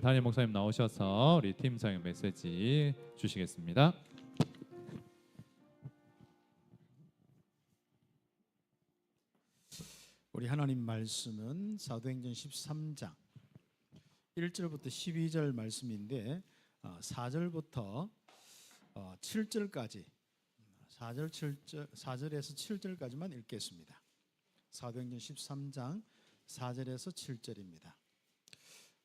담임 목사님 나오셔서 우리 팀장의 메시지 주시겠습니다. 우리 하나님 말씀은 사도행전 13장 1절부터 12절 말씀인데 4절부터 7절까지 4절에서 7절까지만 읽겠습니다. 사도행전 13장 4절에서 7절입니다.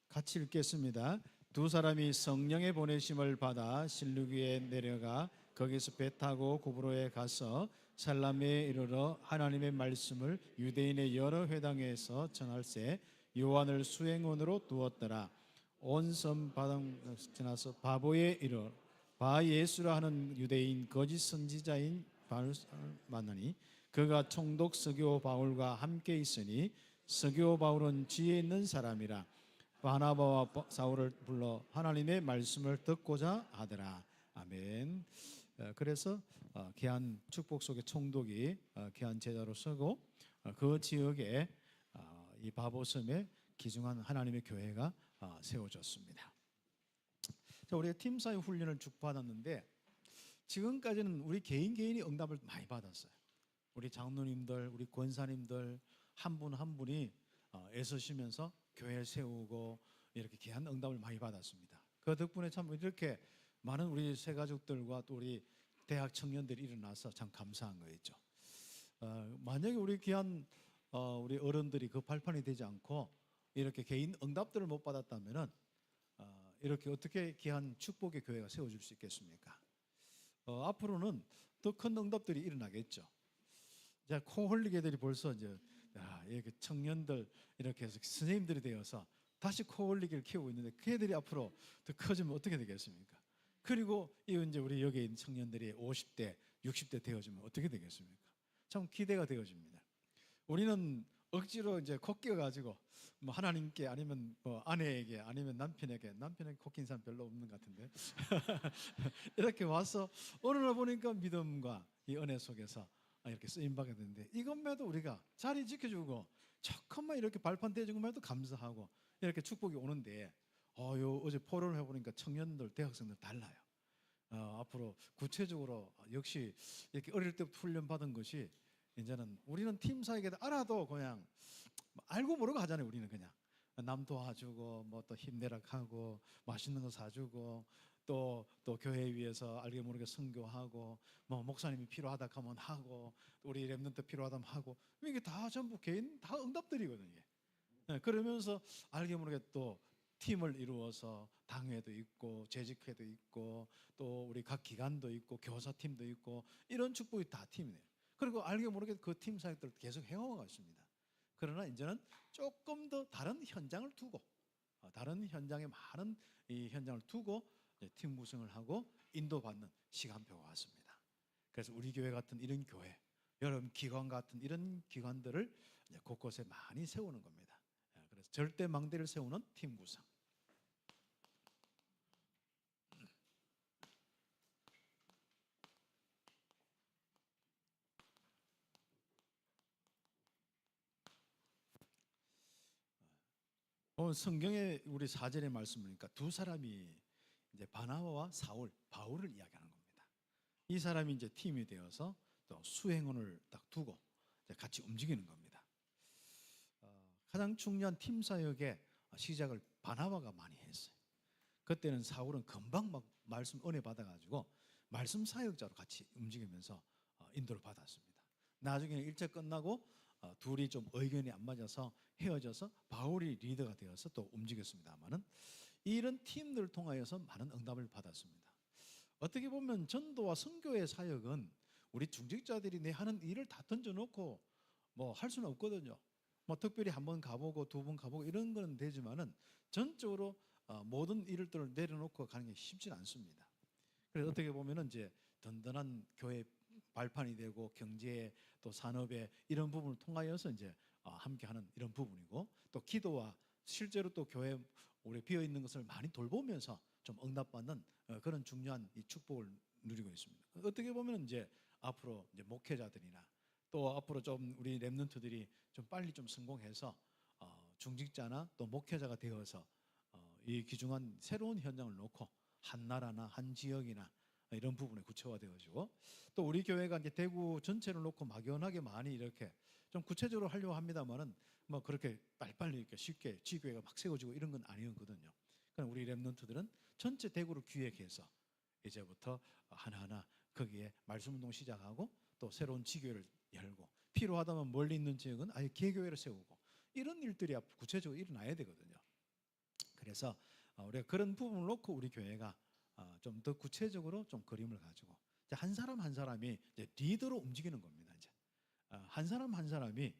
같이 읽겠습니다. 두 사람이 성령의 보내심을 받아 실룩 위에 내려가 거기서 배 타고 고브로에 가서 살람에 이르러 하나님의 말씀을 유대인의 여러 회당에서 전할세 요한을 수행원으로 두었더라. 온 섬 바당 지나서 바보에 이르러 바 예수라 하는 유대인 거짓 선지자인 바울을 만나니 그가 총독 서기오 바울과 함께 있으니 서기오 바울은 지혜 있는 사람이라. 바나바와 사울을 불러 하나님의 말씀을 듣고자 하더라. 아멘. 그래서 귀한 축복 속에 총독이 귀한 제자로 서고 그 지역에 이 바보섬에 귀중한 하나님의 교회가 세워졌습니다. 자, 우리가 팀사회 훈련을 쭉 받았는데 지금까지는 우리 개인이 응답을 많이 받았어요. 우리 장로님들, 우리 권사님들 한 분 한 분이 애쓰시면서 교회 세우고 이렇게 귀한 응답을 많이 받았습니다. 그 덕분에 참 이렇게 많은 우리 새 가족들과 또 우리 대학 청년들이 일어나서 참 감사한 거였죠. 만약에 우리 귀한 우리 어른들이 그 발판이 되지 않고 이렇게 개인 응답들을 못 받았다면은 이렇게 어떻게 귀한 축복의 교회가 세워질 수 있겠습니까? 앞으로는 더 큰 응답들이 일어나겠죠. 자, 코 흘리게들이 벌써 이제 이렇게 청년들 이렇게 해서 선생님들이 되어서 다시 코 흘리기를 키우고 있는데 그 애들이 앞으로 더 커지면 어떻게 되겠습니까? 그리고 이제 우리 여기 있는 청년들이 50대, 60대 되어지면 어떻게 되겠습니까? 참 기대가 되어집니다. 우리는 억지로 이제 코 끼어가지고 뭐 하나님께 아니면 뭐 아내에게 아니면 남편에게 코 낀 사람 별로 없는 것 같은데 이렇게 와서 어느 날 보니까 믿음과 이 은혜 속에서 이렇게 쓰임받게 되는데 이것만도 우리가 자리 지켜주고 조금만 이렇게 발판 떼준 것만도 감사하고 이렇게 축복이 오는데 어제 포럼을 해보니까 청년들, 대학생들 달라요. 앞으로 구체적으로 역시 이렇게 어릴 때부터 훈련받은 것이 이제는 우리는 팀 사역에도 알아도 그냥 알고 모르고 하잖아요. 우리는 그냥 남 도와주고 뭐 또 힘내라 하고 맛있는 거 사주고 또 교회 위해서 알게 모르게 선교하고 뭐 목사님이 필요하다 하면 하고 우리 랩런트 필요하다면 하고 이게 다 전부 개인 다 응답들이거든요. 그러면서 알게 모르게 또 팀을 이루어서 당회도 있고 재직회도 있고 또 우리 각 기관도 있고 교사팀도 있고 이런 축복이 다 팀이에요. 그리고 알게 모르게 그 팀 사역들을 계속 해오고 있습니다. 그러나 이제는 조금 더 다른 현장을 두고 다른 현장에 많은 이 현장을 두고 팀 구성을 하고 인도받는 시간표가 왔습니다. 그래서 우리 교회 같은 이런 교회, 여러분 기관 같은 이런 기관들을 곳곳에 많이 세우는 겁니다. 그래서 절대 망대를 세우는 팀 구성. 성경에 우리 4절의 말씀 보니까 두 사람이 이제 바나바와 사울, 바울을 이야기하는 겁니다. 이 사람이 이제 팀이 되어서 또 수행원을 딱 두고 같이 움직이는 겁니다. 가장 중요한 팀 사역의 시작을 바나바가 많이 했어요. 그때는 사울은 금방 막 말씀 은혜 받아가지고 말씀 사역자로 같이 움직이면서 인도를 받았습니다. 나중에 일제 끝나고 둘이 좀 의견이 안 맞아서 헤어져서 바울이 리더가 되어서 또 움직였습니다만은 이런 팀들을 통하여서 많은 응답을 받았습니다. 어떻게 보면 전도와 선교의 사역은 우리 중직자들이 내 하는 일을 다 던져놓고 뭐 할 수는 없거든요. 뭐 특별히 한 번 가보고 두 번 가보고 이런 건 되지만은 전적으로 모든 일들을 내려놓고 가는 게 쉽지는 않습니다. 그래서 어떻게 보면은 이제 든든한 교회 발판이 되고 경제 또 산업에 이런 부분을 통하여서 이제 함께하는 이런 부분이고 또 기도와 실제로 또 교회 우리 비어 있는 것을 많이 돌보면서 좀 응답받는 그런 중요한 이 축복을 누리고 있습니다. 어떻게 보면 이제 앞으로 이제 목회자들이나 또 앞으로 좀 우리 랩런트들이 좀 빨리 좀 성공해서 중직자나 또 목회자가 되어서 이 귀중한 새로운 현장을 놓고 한 나라나 한 지역이나 이런 부분에 구체화되어지고, 또 우리 교회가 이제 대구 전체를 놓고 막연하게 많이 이렇게 좀 구체적으로 하려고 합니다만은 뭐 그렇게 빨리빨리 이렇게 쉽게 지교회가 막 세워지고 이런 건 아니었거든요. 그럼 우리 랩런트들은 전체 대구를 기획해서 이제부터 하나하나 거기에 말씀 운동 시작하고 또 새로운 지교회를 열고, 필요하다면 멀리 있는 지역은 아예 개교회를 세우고, 이런 일들이 구체적으로 일어나야 되거든요. 그래서 우리가 그런 부분을 놓고 우리 교회가 좀 더 구체적으로 좀 그림을 가지고 한 사람 한 사람이 이제 리더로 움직이는 겁니다. 이제 한 사람 한 사람이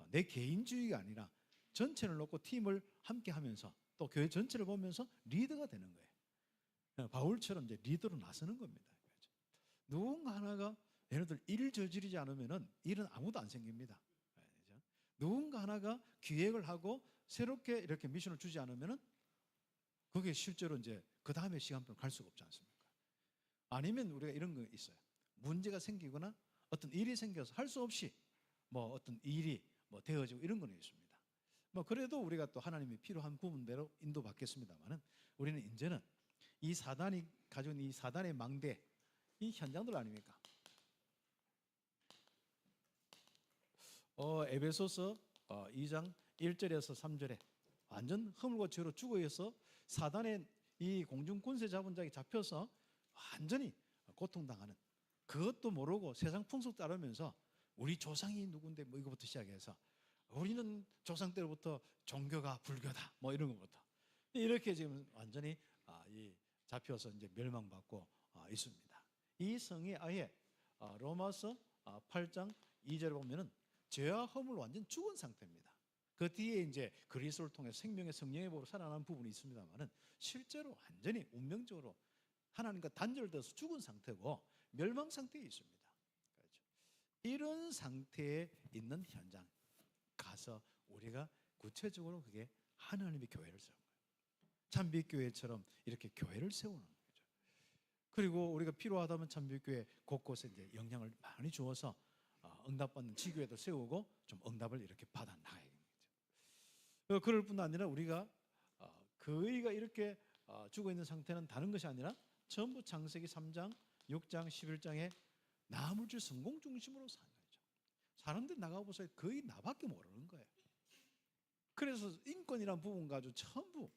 내 개인주의가 아니라 전체를 놓고 팀을 함께 하면서 또 교회 전체를 보면서 리더가 되는 거예요. 바울처럼 이제 리더로 나서는 겁니다. 누군가 하나가 예를 들어 일을 저지르지 않으면은 일은 아무도 안 생깁니다. 누군가 하나가 기획을 하고 새롭게 이렇게 미션을 주지 않으면은 그게 실제로 이제 그 다음에 시간표를 갈 수가 없지 않습니까? 아니면 우리가 이런 거 있어요. 문제가 생기거나 어떤 일이 생겨서 할 수 없이 뭐 어떤 일이 뭐 되어지고 이런 거는 있습니다. 뭐 그래도 우리가 또 하나님이 필요한 부분대로 인도받겠습니다만은, 우리는 이제는 이 사단이 가진 이 사단의 망대, 이 현장들 아닙니까? 에베소서 2장 1절에서 3절에 완전 허물과 죄로 죽어 있어 사단의 이 공중 군세 잡은 자에게 잡혀서 완전히 고통당하는, 그것도 모르고 세상 풍속 따르면서 우리 조상이 누군데 뭐 이거부터 시작해서 우리는 조상 때부터 종교가 불교다 뭐 이런 것부터 이렇게 지금 완전히 이 잡혀서 이제 멸망받고 있습니다. 이 성이 아예 로마서 8장 2절에 보면은 죄와 허물 완전 죽은 상태입니다. 그 뒤에 이제 그리스도를 통해 생명의 성령의 법으로 살아나는 부분이 있습니다만은 실제로 완전히 운명적으로 하나님과 단절돼서 죽은 상태고 멸망 상태에 있습니다. 그렇죠? 이런 상태에 있는 현장 가서 우리가 구체적으로 그게 하나님의 교회를 세우는 거예요. 참빛교회처럼 이렇게 교회를 세우는 거죠. 그리고 우리가 필요하다면 참빛교회 곳곳에 이제 영향을 많이 주어서 응답받는 지교회도 세우고 좀 응답을 이렇게 받아 나가야 됩니다. 그럴 뿐 아니라 우리가 그의가 이렇게 죽어 있는 상태는 다른 것이 아니라 전부 창세기 3장, 6장, 11장에 나물질 성공 중심으로 사는 거죠. 사람들이 나가보세요. 거의 나밖에 모르는 거예요. 그래서 인권이라는 부분 가지고 전부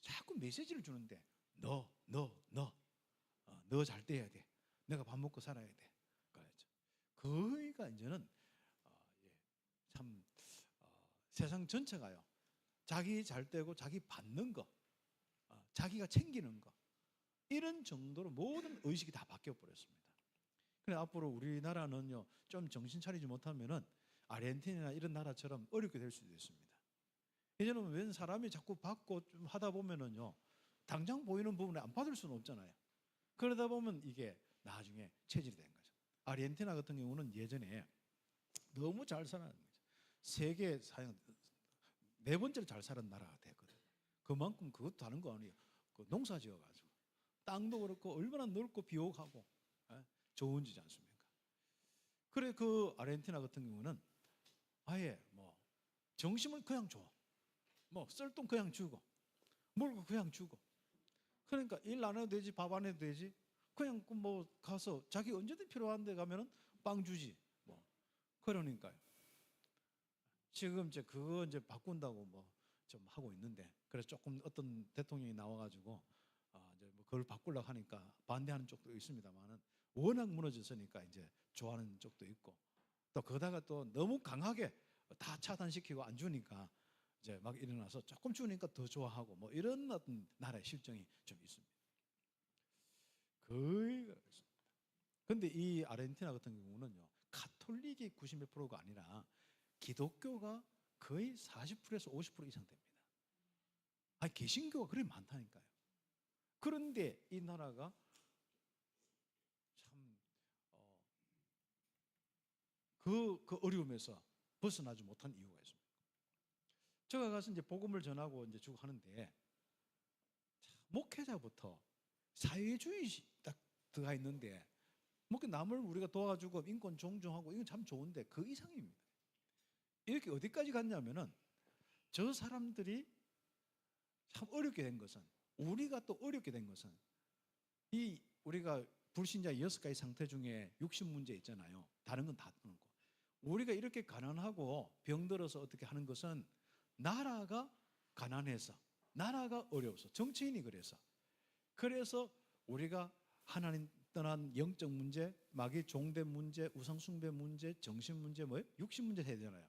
자꾸 메시지를 주는데 너 잘 돼야 돼. 내가 밥 먹고 살아야 돼. 그렇죠. 거의가 이제는 참 세상 전체가요. 자기 잘 되고 자기 받는 거, 자기가 챙기는 거, 이런 정도로 모든 의식이 다 바뀌어 버렸습니다. 그래 앞으로 우리나라는요 좀 정신 차리지 못하면은 아르헨티나나 이런 나라처럼 어렵게 될 수도 있습니다. 이제는 웬 사람이 자꾸 받고 좀 하다 보면은요 당장 보이는 부분에 안 받을 수는 없잖아요. 그러다 보면 이게 나중에 체질이 된 거죠. 아르헨티나 같은 경우는 예전에 너무 잘 살았는 거죠. 세계 사형 네 번째로 잘 사는 나라가 됐거든요. 그만큼 그것도 다른 거 아니에요. 그 농사 지어가지고 땅도 그렇고 얼마나 넓고 비옥하고 좋은 지지 않습니까? 그래 그 아르헨티나 같은 경우는 아예 뭐 정심을 그냥 줘. 뭐 쌀돈 그냥 주고 물고 그냥 주고, 그러니까 일 안 해도 되지 밥 안 해도 되지 그냥 뭐 가서 자기 언제든 필요한 데 가면은 빵 주지 뭐. 그러니까요. 지금 이제 그거 이제 바꾼다고 뭐 좀 하고 있는데, 그래서 조금 어떤 대통령이 나와가지고 이제 뭐 그걸 바꾸려고 하니까 반대하는 쪽도 있습니다만은 워낙 무너졌으니까 이제 좋아하는 쪽도 있고, 또 거기다가 또 너무 강하게 다 차단시키고 안 주니까 이제 막 일어나서 조금 주니까 더 좋아하고 뭐 이런 어떤 나라의 실정이 좀 있습니다. 거의 그렇습니다. 근데 이 아르헨티나 같은 경우는요 가톨릭이 90몇 프로가 아니라 기독교가 거의 40%에서 50% 이상 됩니다. 아니 개신교가 그렇게 많다니까요. 그런데 이 나라가 참 그 어려움에서 벗어나지 못한 이유가 있습니다. 제가 가서 이제 복음을 전하고 이제 쭉 하는데 목회자부터 사회주의 딱 들어가 있는데 뭐 남을 우리가 도와주고 인권 존중하고 이건 참 좋은데 그 이상입니다. 이렇게 어디까지 갔냐면은 저 사람들이 참 어렵게 된 것은, 우리가 또 어렵게 된 것은, 이 우리가 불신자 6가지 상태 중에 육신 문제 있잖아요. 다른 건 다 끊고 우리가 이렇게 가난하고 병들어서 어떻게 하는 것은 나라가 가난해서, 나라가 어려워서, 정치인이 그래서 우리가 하나님 떠난 영적 문제, 마귀 종된 문제, 우상 숭배 문제, 정신 문제, 뭐예요? 육신 문제 해야 되잖아요.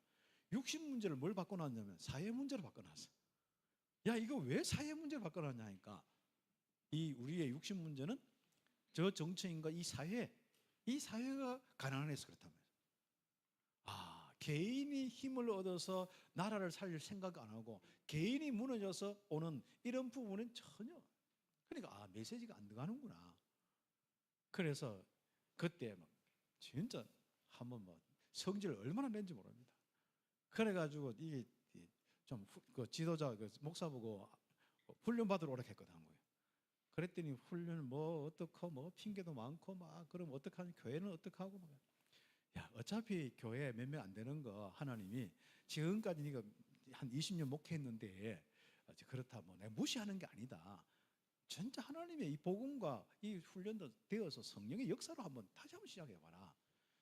육신 문제를 뭘 바꿔놨냐면 사회 문제로 바꿔놨어. 야, 이거 왜 사회 문제로 바꿔놨냐니까, 이 우리의 육신 문제는 저 정치인과 이 사회가 가난해서 그렇다면, 개인이 힘을 얻어서 나라를 살릴 생각 안 하고 개인이 무너져서 오는 이런 부분은 전혀, 그러니까 메시지가 안 들어가는구나. 그래서 그때 막 진짜 한번 뭐 성질을 얼마나 낸지 모릅니다. 그래가지고 이게 좀 그 지도자 그 목사 보고 훈련 받으러 오라 했거든. 그랬더니 훈련 뭐 어떻고 뭐 핑계도 많고 막 그럼 어떡하니, 교회는 어떡하고 막. 야, 어차피 교회 몇 명 안 되는 거 하나님이 지금까지 네가 한 20년 목회했는데 그렇다 뭐 내가 무시하는 게 아니다. 진짜 하나님의 이 복음과 이 훈련도 되어서 성령의 역사로 다시 한번 시작해봐라.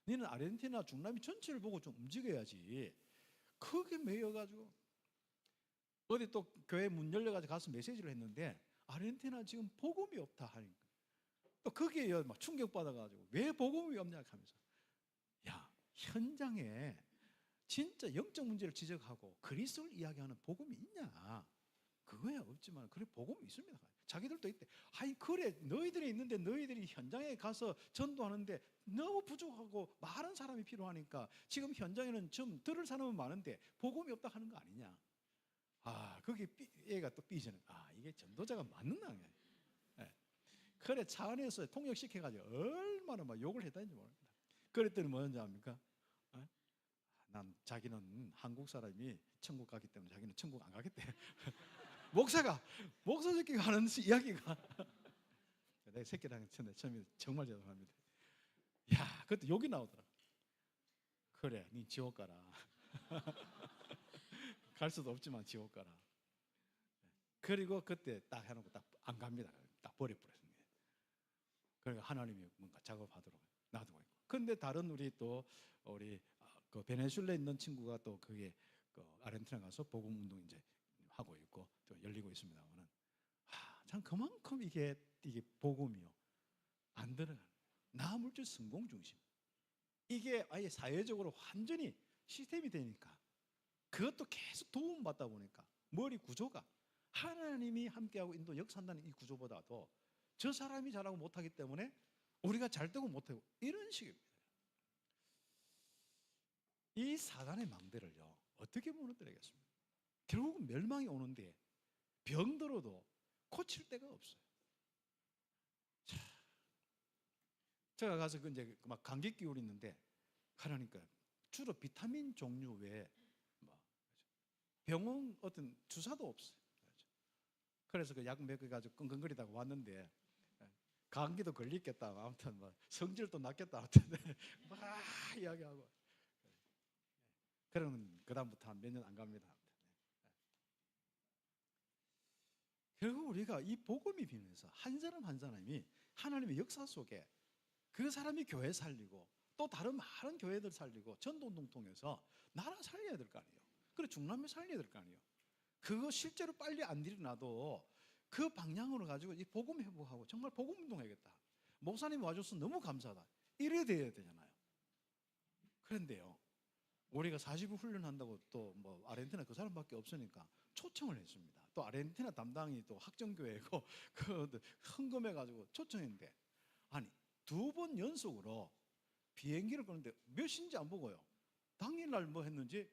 너는 아르헨티나 중남미 전체를 보고 좀 움직여야지. 크게 매여가지고 어디 또 교회 문 열려가지고 가서 메시지를 했는데 아르헨티나 지금 복음이 없다 하니까 또 거기에 막 충격받아가지고 왜 복음이 없냐 하면서, 야, 현장에 진짜 영적 문제를 지적하고 그리스도를 이야기하는 복음이 있냐? 그거야 없지만 그래 복음이 있습니다. 자기들도 있대. 아니 그래 너희들이 있는데 너희들이 현장에 가서 전도하는데 너무 부족하고 많은 사람이 필요하니까 지금 현장에는 좀 들을 사람은 많은데 복음이 없다 하는 거 아니냐? 거기 얘가 또 삐지는. 이게 전도자가 맞는다. 예. 그래 차 안에서 통역시켜가지고 얼마나 막 욕을 했다는지 모릅니다. 그랬더니 뭐였는지 압니까? 난 자기는 한국 사람이 천국 가기 때문에 자기는 천국 안 가겠대. 목사들끼리 하는 이야기가. 내 새끼랑 처음에 정말 죄송합니다. 야, 그때 욕이 나오더라. 그래, 니 지옥 가라. 갈 수도 없지만 지옥 가라. 그리고 그때 딱 해놓고 딱 안 갑니다. 딱 버려버렸습니다. 그러니까 하나님이 뭔가 작업하도록 놔두고 있고. 근데 다른 우리 그 베네수엘라에 있는 친구가 또 그게 그 아르헨티나 가서 복음 운동 이제 하고 있고 또 열리고 있습니다만은, 참 그만큼 이게 복음이요 안 들어가는 나물질 성공 중심, 이게 아예 사회적으로 완전히 시스템이 되니까 그것도 계속 도움받다 보니까 머리 구조가 하나님이 함께하고 인도 역사한다는 이 구조보다도 저 사람이 잘하고 못하기 때문에 우리가 잘 되고 못하고 이런 식입니다. 이 사단의 망대를요 어떻게 무너뜨리겠습니까? 결국은 멸망이 오는데 병들어도 고칠 데가 없어요. 제가 가서 이제 막 감기 기운이 있는데 하라니까 주로 비타민 종류 외에 뭐 병원 어떤 주사도 없어요. 그래서 그 약 몇 개 가지고 끙끙거리다가 왔는데 감기도 걸리겠다. 아무튼 뭐 성질도 났겠다. 아무튼 막 이야기하고 그러면 그다음부터 한 몇 년 안 갑니다. 결국 우리가 이 복음이 비면서 한 사람 한 사람이 하나님의 역사 속에 그 사람이 교회 살리고 또 다른 많은 교회들 살리고 전도운동 통해서 나라 살려야 될 거 아니에요. 그리고 중남미 살려야 될 거 아니에요. 그거 실제로 빨리 안 일어나도 그 방향으로 가지고 이 복음 회복하고 정말 복음 운동해야겠다. 목사님 와줘서 너무 감사하다. 이래야 돼야 되잖아요. 그런데요, 우리가 40일 훈련한다고 또 뭐 아르헨티나 그 사람밖에 없으니까 초청을 했습니다. 또 아르헨티나 담당이 또 학정교회고 그 헌금해가지고 초청했는데, 아니 2번 연속으로 비행기를 끄는데 몇 시인지 안 보고요. 당일날 뭐 했는지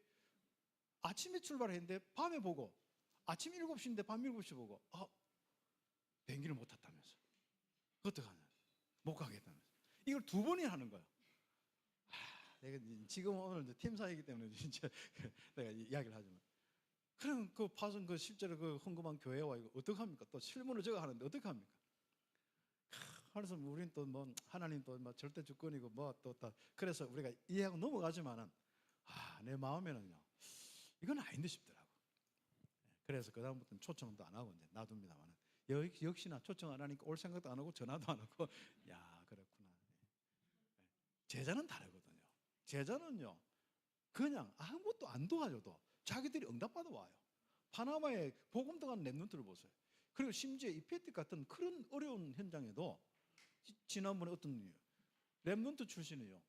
아침에 출발했는데 밤에 보고, 아침 7시인데 밤 7시 보고 비행기를 못 탔다면서. 어떡하냐, 못 가겠다면서. 이걸 2번이나 하는 거예요. 내가 지금 오늘 팀사이기 때문에 진짜 내가 이야기를 하지만, 그럼 그 파송 그 실제로 그 헌금한 교회와 이거 어떡합니까? 또 실문을 제가 하는데 어떡합니까? 그래서 우리는 또 뭐 하나님 또 뭐 절대 주권이고 뭐 또 그래서 우리가 이해하고 넘어가지만은 내 마음에는요 이건 아닌데 싶더라고. 그래서 그 다음부터는 초청도 안 하고 이제 놔둡니다만 역시나 초청 안 하니까 올 생각도 안 하고 전화도 안 하고 야 그렇구나. 제자는 다르거든요. 제자는요 그냥 아무것도 안 도와줘도 자기들이 응답받아 와요. 파나마의 복음 등한 랩런트를 보세요. 그리고 심지어 이페틱 같은 그런 어려운 현장에도 지난번에 어떤 랩런트 출신이요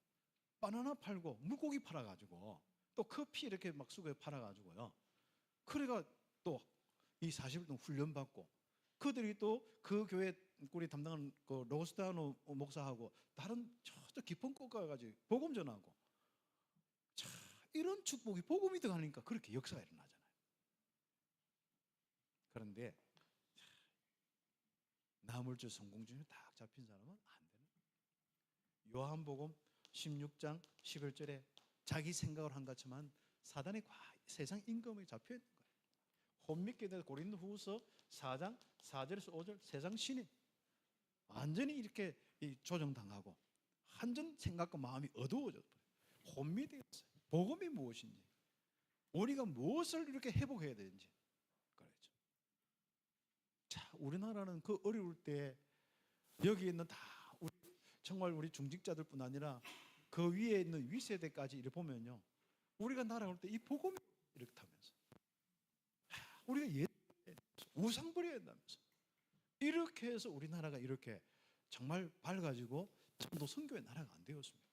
바나나 팔고 물고기 팔아가지고 또 커피 이렇게 막 수거해 팔아가지고요. 그래가 또 이 40일 동안 훈련받고 그들이 또 그 교회 우리 담당하는 그 로스타노 목사하고 다른 저쪽 깊은 곳 가가지고 복음 전하고 자, 이런 축복이 복음이 들어가니까 그렇게 역사가 일어나잖아요. 그런데 나물주 성공주에 딱 잡힌 사람은 안 되는 거예요. 요한복음 16장 11절에 자기 생각을 한 것처럼 사단의 세상 임금에 잡혀 있는 거예요. 혼미케 대해서 고린도후서 4장 4절에서 5절 세상 신이 완전히 이렇게 조정당하고 한전 생각과 마음이 어두워졌어요. 혼미되었어요. 복음이 무엇인지 우리가 무엇을 이렇게 회복해야 되는지 그렇죠. 자, 우리나라는 그 어려울 때 여기 있는 다 정말 우리 중직자들뿐 아니라 그 위에 있는 윗세대까지 이렇게 보면요, 우리가 날아올 때 이 복음이 이렇게 타면서 우리가 우상 버려야 한다면서 이렇게 해서 우리나라가 이렇게 정말 밝아지고 전도 선교의 나라가 안 되었습니까?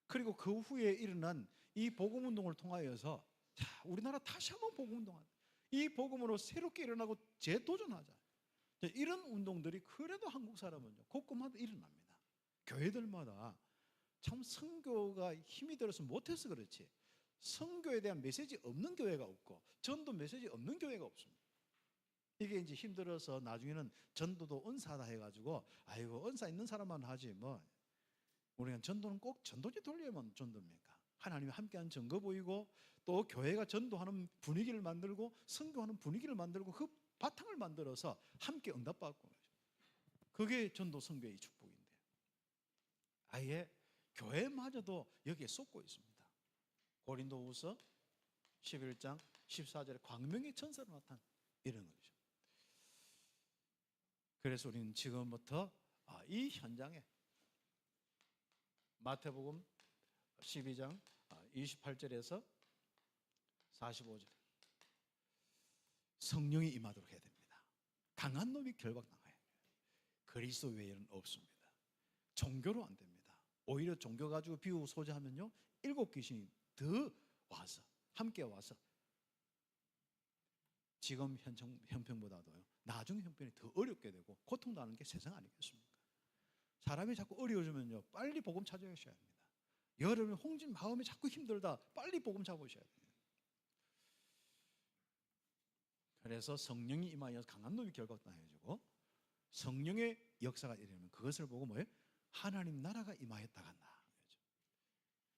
그리고 그 후에 일어난 이 복음 운동을 통하여서 자, 우리나라 다시 한번 복음 운동하자. 이 복음으로 새롭게 일어나고 재도전하자. 이런 운동들이 그래도 한국 사람은요 곳곳마다 일어납니다. 교회들마다 참 선교가 힘이 들어서 못해서 그렇지 선교에 대한 메시지 없는 교회가 없고 전도 메시지 없는 교회가 없습니다. 이게 이제 힘들어서 나중에는 전도도 은사다 해가지고 아이고 은사 있는 사람만 하지 뭐 우리가 전도는 꼭 전도지 돌려야만 전도입니까? 하나님이 함께하는 증거 보이고 또 교회가 전도하는 분위기를 만들고 선교하는 분위기를 만들고 그 바탕을 만들어서 함께 응답받고 그게 전도 선교의 축복인데 아예 교회마저도 여기에 쏟고 있습니다. 고린도후서 11장 14절에 광명의 천사로 나타난 이런 거죠. 그래서 우리는 지금부터 이 현장에 마태복음 12장 28절에서 45절 성령이 임하도록 해야 됩니다. 강한 놈이 결박당해요. 그리스도 외에는 없습니다. 종교로 안 됩니다. 오히려 종교 가지고 비유 소재하면요 7귀신이 더 와서 함께 와서 지금 형편보다도요 나중 형편이 더 어렵게 되고 고통당하는 게 세상 아니겠습니까? 사람이 자꾸 어려워지면요 빨리 복음 찾아가셔야 합니다. 여러분 홍진 마음이 자꾸 힘들다 빨리 복음 잡으셔야 돼요. 그래서 성령이 임하여 강한 놈이 결박당해지고 성령의 역사가 일어나면 그것을 보고 뭐예요? 하나님 나라가 임하였다 간다.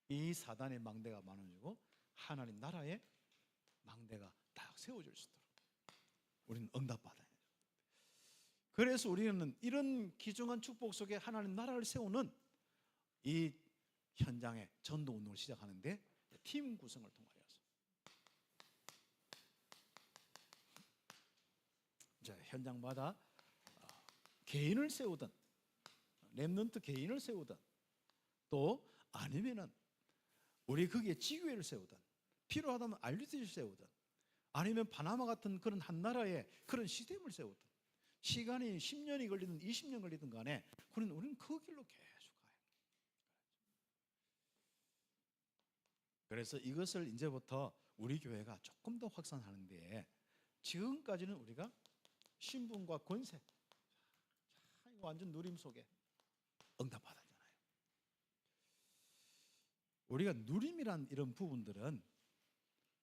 이 사단의 망대가 많아지고 하나님 나라의 망대가 딱 세워질 수 있도록 우리는 응답받아야 돼요. 그래서 우리는 이런 귀중한 축복 속에 하나님 나라를 세우는 이 현장에 전도 운동을 시작하는데 팀 구성을 통하여서 현장마다 개인을 세우든 렘넌트 개인을 세우든 또 아니면은 우리 거기에 지교회를 세우든 필요하다면 RUTC를 세우든 아니면 파나마 같은 그런 한 나라의 그런 시스템을 세우든 시간이 10년이 걸리든 20년 걸리든 간에 우리는 그 길로 계속 가요. 그래서 이것을 이제부터 우리 교회가 조금 더 확산하는데 지금까지는 우리가 신분과 권세 완전 누림 속에 응답받았잖아요. 우리가 누림이란 이런 부분들은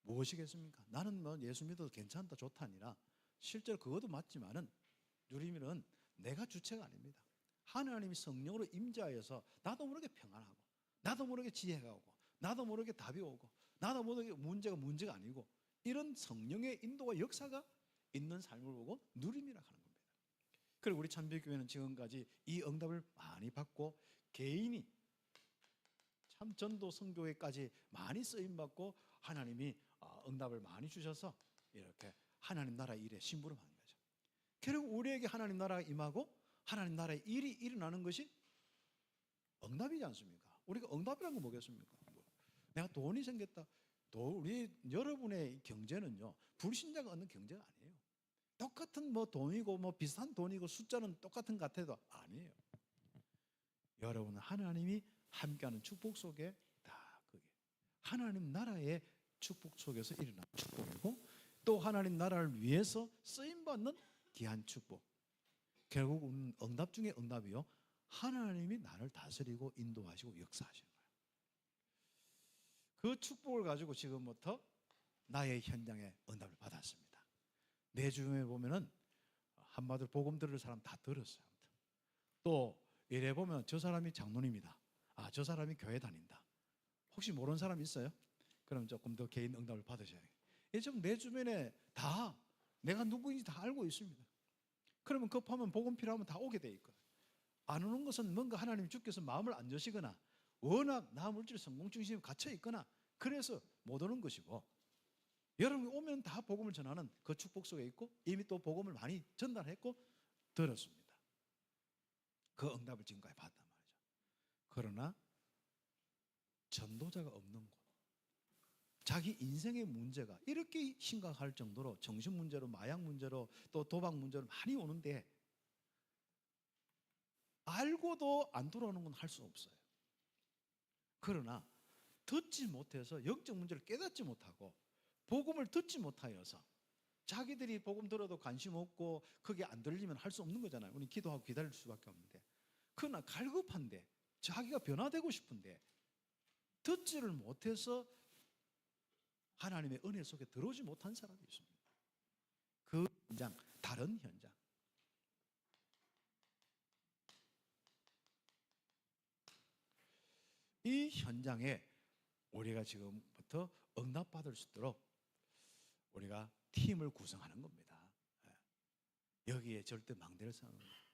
무엇이겠습니까? 나는 뭐 예수 믿어도 괜찮다 좋다 아니라 실제로 그것도 맞지만은 누림은 내가 주체가 아닙니다. 하나님이 성령으로 임재하여서 나도 모르게 평안하고 나도 모르게 지혜가 오고 나도 모르게 답이 오고 나도 모르게 문제가 아니고 이런 성령의 인도와 역사가 있는 삶을 보고 누림이라 하는 겁니다. 그리고 우리 참배교회는 지금까지 이 응답을 많이 받고 개인이 참 전도 선교회까지 많이 쓰임 받고 하나님이 응답을 많이 주셔서 이렇게 하나님 나라의 일에 심부름하는 거죠. 결국 우리에게 하나님 나라가 임하고 하나님 나라의 일이 일어나는 것이 응답이지 않습니까? 우리가 응답이란 건 뭐겠습니까? 내가 돈이 생겼다. 우리 여러분의 경제는요, 불신자가 얻는 경제가 아니에요. 똑같은 뭐 돈이고 뭐 비슷한 돈이고 숫자는 똑같은 것 같아도 아니에요. 여러분은 하나님이 함께하는 축복 속에 다 그게 하나님 나라의 축복 속에서 일어나는 축복이고, 또 하나님 나라를 위해서 쓰임 받는 귀한 축복. 결국은 응답 중에 응답이요, 하나님이 나를 다스리고 인도하시고 역사하시는 거예요. 그 축복을 가지고 지금부터 나의 현장에 응답을 받았습니다. 내 주변에 보면은 한마디로 복음 들을 사람 다 들었어요. 또 이래 보면 저 사람이 장로님이다. 아, 저 사람이 교회 다닌다. 혹시 모르는 사람 있어요? 그럼 조금 더 개인 응답을 받으셔야 돼요. 지금 내 주변에 다 내가 누구인지 다 알고 있습니다. 그러면 급하면 복음 필요하면 다 오게 돼 있고, 안 오는 것은 뭔가 하나님 주께서 마음을 안 여시거나 워낙 나 물질 성공 중심에 갇혀 있거나 그래서 못 오는 것이고, 여러분이 오면 다 복음을 전하는 그 축복 속에 있고 이미 또 복음을 많이 전달했고 들었습니다. 그 응답을 지금까지 받단 말이죠. 그러나 전도자가 없는 곳, 자기 인생의 문제가 이렇게 심각할 정도로 정신 문제로, 마약 문제로, 또 도박 문제로 많이 오는데 알고도 안 돌아오는 건 할 수 없어요. 그러나 듣지 못해서 영적 문제를 깨닫지 못하고 복음을 듣지 못하여서 자기들이 복음 들어도 관심 없고 그게 안 들리면 할 수 없는 거잖아요. 우리 기도하고 기다릴 수밖에 없는데, 그러나 갈급한데 자기가 변화되고 싶은데 듣지를 못해서 하나님의 은혜 속에 들어오지 못한 사람이 있습니다. 그 현장, 다른 현장. 이 현장에 우리가 지금부터 응답받을 수 있도록 우리가 팀을 구성하는 겁니다. 여기에 절대 망대를 쌓는 거예요.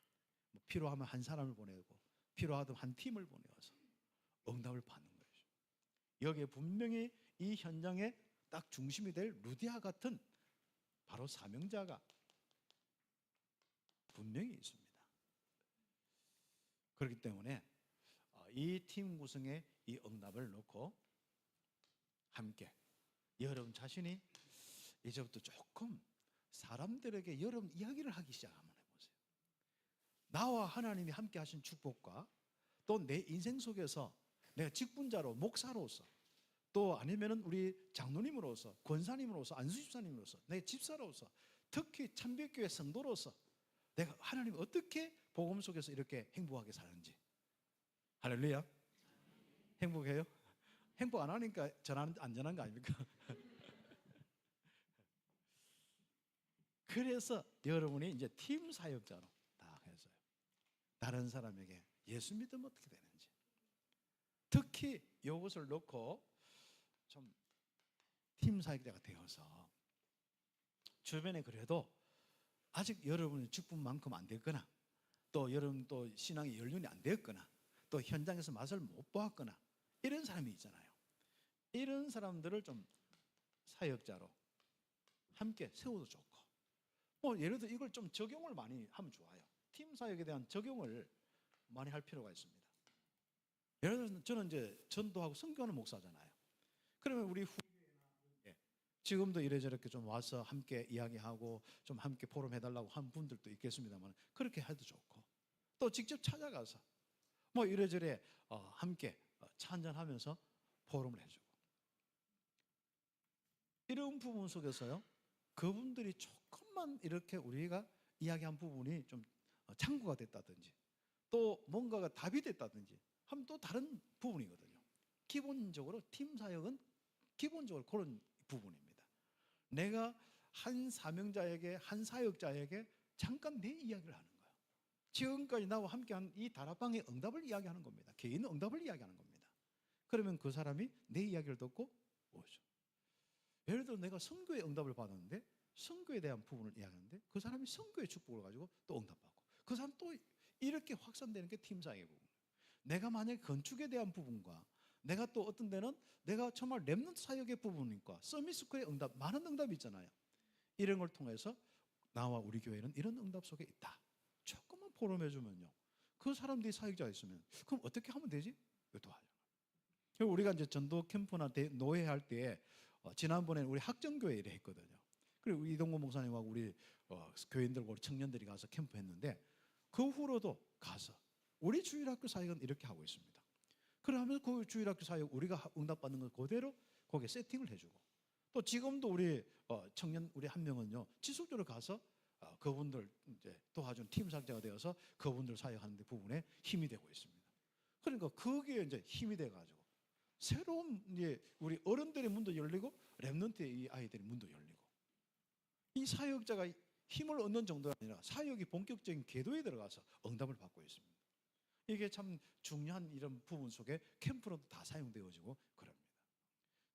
필요하면 한 사람을 보내고 필요하면 한 팀을 보내서 응답을 받는 거죠. 여기에 분명히 이 현장에 딱 중심이 될 루디아 같은 바로 사명자가 분명히 있습니다. 그렇기 때문에 이 팀 구성에 이 응답을 놓고 함께 여러분 자신이 이제부터 조금 사람들에게 여러분 이야기를 하기 시작하면 해보세요. 나와 하나님이 함께 하신 축복과 또 내 인생 속에서 내가 직분자로, 목사로서, 또 아니면은 우리 장로님으로서, 권사님으로서, 안수집사님으로서, 내 집사로서, 특히 참백교회 성도로서 내가 하나님 어떻게 복음 속에서 이렇게 행복하게 사는지. 할렐루야. 행복해요? 행복 안 하니까 안전한 거 아닙니까? 그래서 여러분이 이제 팀 사역자로 다 해서요, 다른 사람에게 예수 믿으면 어떻게 되는지, 특히 이것을 놓고 좀 팀 사역자가 되어서 주변에 그래도 아직 여러분의 직분만큼 안 됐거나 또 여러분 또 신앙의 연륜이 안 되었거나 또 현장에서 맛을 못 보았거나 이런 사람이 있잖아요. 이런 사람들을 좀 사역자로 함께 세워도 좋고, 예를 들어 이걸 좀 적용을 많이 하면 좋아요. 팀 사역에 대한 적용을 많이 할 필요가 있습니다. 예를 들어 저는 이제 전도하고 선교하는 목사잖아요. 그러면 우리 후배나 지금도 이래저렇게 좀 와서 함께 이야기하고 좀 함께 포럼 해달라고 한 분들도 있겠습니다만 그렇게 해도 좋고, 또 직접 찾아가서 뭐 이래저래 함께 차 한잔하면서 포럼을 해주고, 이런 부분 속에서요 그분들이 조금만 이렇게 우리가 이야기한 부분이 좀 참고가 됐다든지 또 뭔가가 답이 됐다든지 하면 또 다른 부분이거든요. 기본적으로 팀 사역은 기본적으로 그런 부분입니다. 내가 한 사명자에게, 한 사역자에게 잠깐 내 이야기를 하는 거예요. 지금까지 나와 함께한 이 다락방의 응답을 이야기하는 겁니다. 개인 응답을 이야기하는 겁니다. 그러면 그 사람이 내 이야기를 듣고 오죠. 예를 들어 내가 선교의 응답을 받았는데 선교에 대한 부분을 이야기하는데 그 사람이 선교의 축복을 가지고 또 응답받고, 그 사람 또 이렇게 확산되는 게 팀 사역의 부분. 내가 만약에 건축에 대한 부분과 내가 또 어떤 데는 내가 정말 렘넌트 사역의 부분이니까 서밋스쿨의 응답, 많은 응답이 있잖아요. 이런 걸 통해서 나와 우리 교회는 이런 응답 속에 있다. 조금만 포럼해 주면요. 그 사람들이 사역자가 있으면 그럼 어떻게 하면 되지? 이것도 하죠. 우리가 이제 전도 캠프나 노예 할 때 지난번에 우리 학정교회 일을 했거든요. 그리고 이동건 목사님하고 우리 교인들과 우리 청년들이 가서 캠프했는데 그 후로도 가서 우리 주일학교 사역은 이렇게 하고 있습니다. 그러면 그 주일학교 사역 우리가 응답받는 걸 그대로 거기에 세팅을 해주고 또 지금도 우리 청년 우리 한 명은요 지속적으로 가서 그분들 이제 도와준 팀 사역자가 되어서 그분들 사역하는 데 부분에 힘이 되고 있습니다. 그러니까 거기에 이제 힘이 돼가지고 새로운 이제 우리 어른들의 문도 열리고 렘넌트의 이 아이들의 문도 열리고 이 사역자가 힘을 얻는 정도가 아니라 사역이 본격적인 궤도에 들어가서 응답을 받고 있습니다. 이게 참 중요한 이런 부분 속에 캠프로도 다 사용되어지고 그럽니다.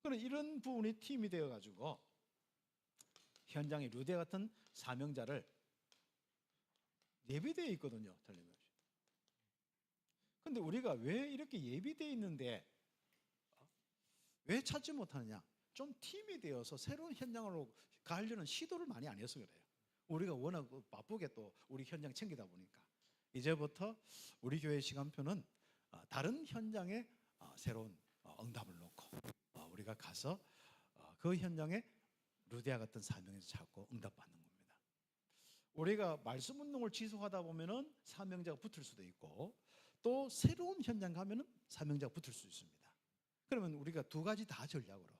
그럼 이런 부분이 팀이 되어가지고 현장에 루데 같은 사명자를 예비되어 있거든요. 틀림없이. 그런데 우리가 왜 이렇게 예비되어 있는데 왜 찾지 못하느냐? 좀 팀이 되어서 새로운 현장으로 가려는 시도를 많이 안 해서 그래요. 우리가 워낙 바쁘게 또 우리 현장 챙기다 보니까 이제부터 우리 교회 시간표는 다른 현장에 새로운 응답을 놓고 우리가 가서 그 현장에 루데아 같은 사명에서 찾고 응답받는 겁니다. 우리가 말씀 운동을 지속하다 보면은 사명자가 붙을 수도 있고 또 새로운 현장 가면은 사명자가 붙을 수 있습니다. 그러면 우리가 두 가지 다 전략으로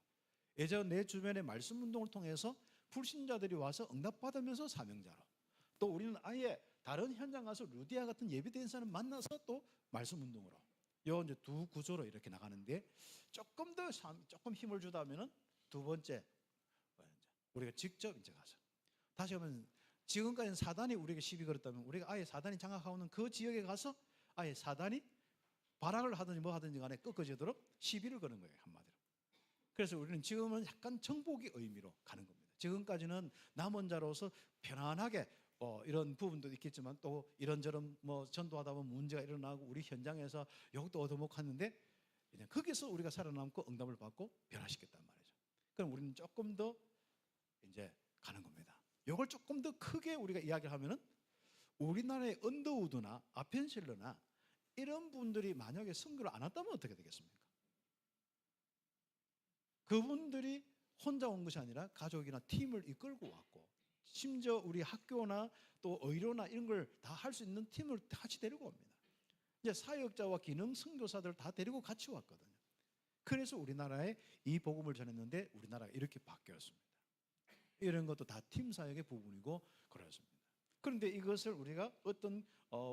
예전 내 주변의 말씀 운동을 통해서 불신자들이 와서 응답받으면서 사명자로 또 우리는 아예 다른 현장 가서 루디아 같은 예비된 사람 만나서 또 말씀 운동으로 요 이제 두 구조로 이렇게 나가는데 조금 더 조금 힘을 주다면은 두 번째 우리가 직접 이제 가서 다시 하면 지금까지는 사단이 우리에게 시비 걸었다면 우리가 아예 사단이 장악하고 있는 그 지역에 가서 아예 사단이 발악을 하든지 뭐 하든지 간에 꺾어지도록 시비를 거는 거예요 한마디로. 그래서 우리는 지금은 약간 정복의 의미로 가는 겁니다. 지금까지는 남은 자로서 편안하게 이런 부분도 있겠지만 또 이런저런 뭐 전도하다 보면 문제가 일어나고 우리 현장에서 욕도 얻어먹었는데 이제 거기서 우리가 살아남고 응답을 받고 변화시켰단 말이죠. 그럼 우리는 조금 더 이제 가는 겁니다. 이걸 조금 더 크게 우리가 이야기를 하면은 우리나라의 언더우드나 아펜실러나 이런 분들이 만약에 선교를 안 왔다면 어떻게 되겠습니까? 그분들이 혼자 온 것이 아니라 가족이나 팀을 이끌고 왔고 심지어 우리 학교나 또 의료나 이런 걸 다 할 수 있는 팀을 같이 데리고 옵니다. 이제 사역자와 기능 선교사들 다 데리고 같이 왔거든요. 그래서 우리나라에 이 복음을 전했는데 우리나라가 이렇게 바뀌었습니다. 이런 것도 다 팀 사역의 부분이고 그렇습니다. 그런데 이것을 우리가 어떤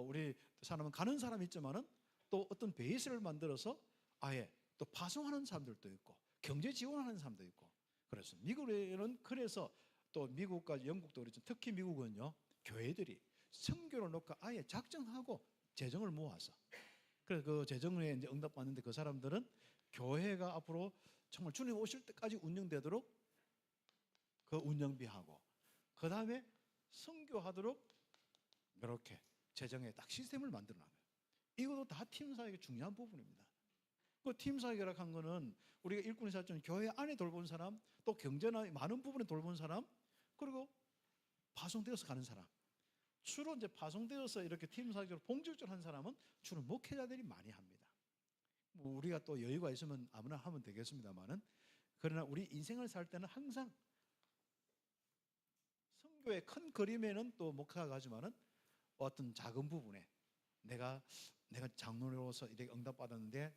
우리 사람은 가는 사람이 있지만은 또 어떤 베이스를 만들어서 아예 또 파송하는 사람들도 있고 경제 지원하는 사람도 있고 그렇습니다. 미국에는 그래서 또 미국과 영국도 그렇죠. 특히 미국은요 교회들이 선교를 놓고 아예 작정하고 재정을 모아서 그래서 그 재정에 이제 응답받는데 그 사람들은 교회가 앞으로 정말 주님 오실 때까지 운영되도록 그 운영비하고 그 다음에 선교하도록 이렇게 재정에 딱 시스템을 만들어놔요. 이것도 다 팀 사역의 중요한 부분입니다. 그 팀 사역이라고 한 거는 우리가 일꾼이 살던 교회 안에 돌본 사람, 또 경제나 많은 부분에 돌본 사람, 그리고 파송되어서 가는 사람. 주로 이제 파송되어서 이렇게 팀 사역으로 본격적으로 한 사람은 주로 목회자들이 많이 합니다. 뭐 우리가 또 여유가 있으면 아무나 하면 되겠습니다만은 그러나 우리 인생을 살 때는 항상 선교의 큰 그림에는 또 목회가 가지만은 어떤 작은 부분에 내가 장로로서 이렇게 응답받았는데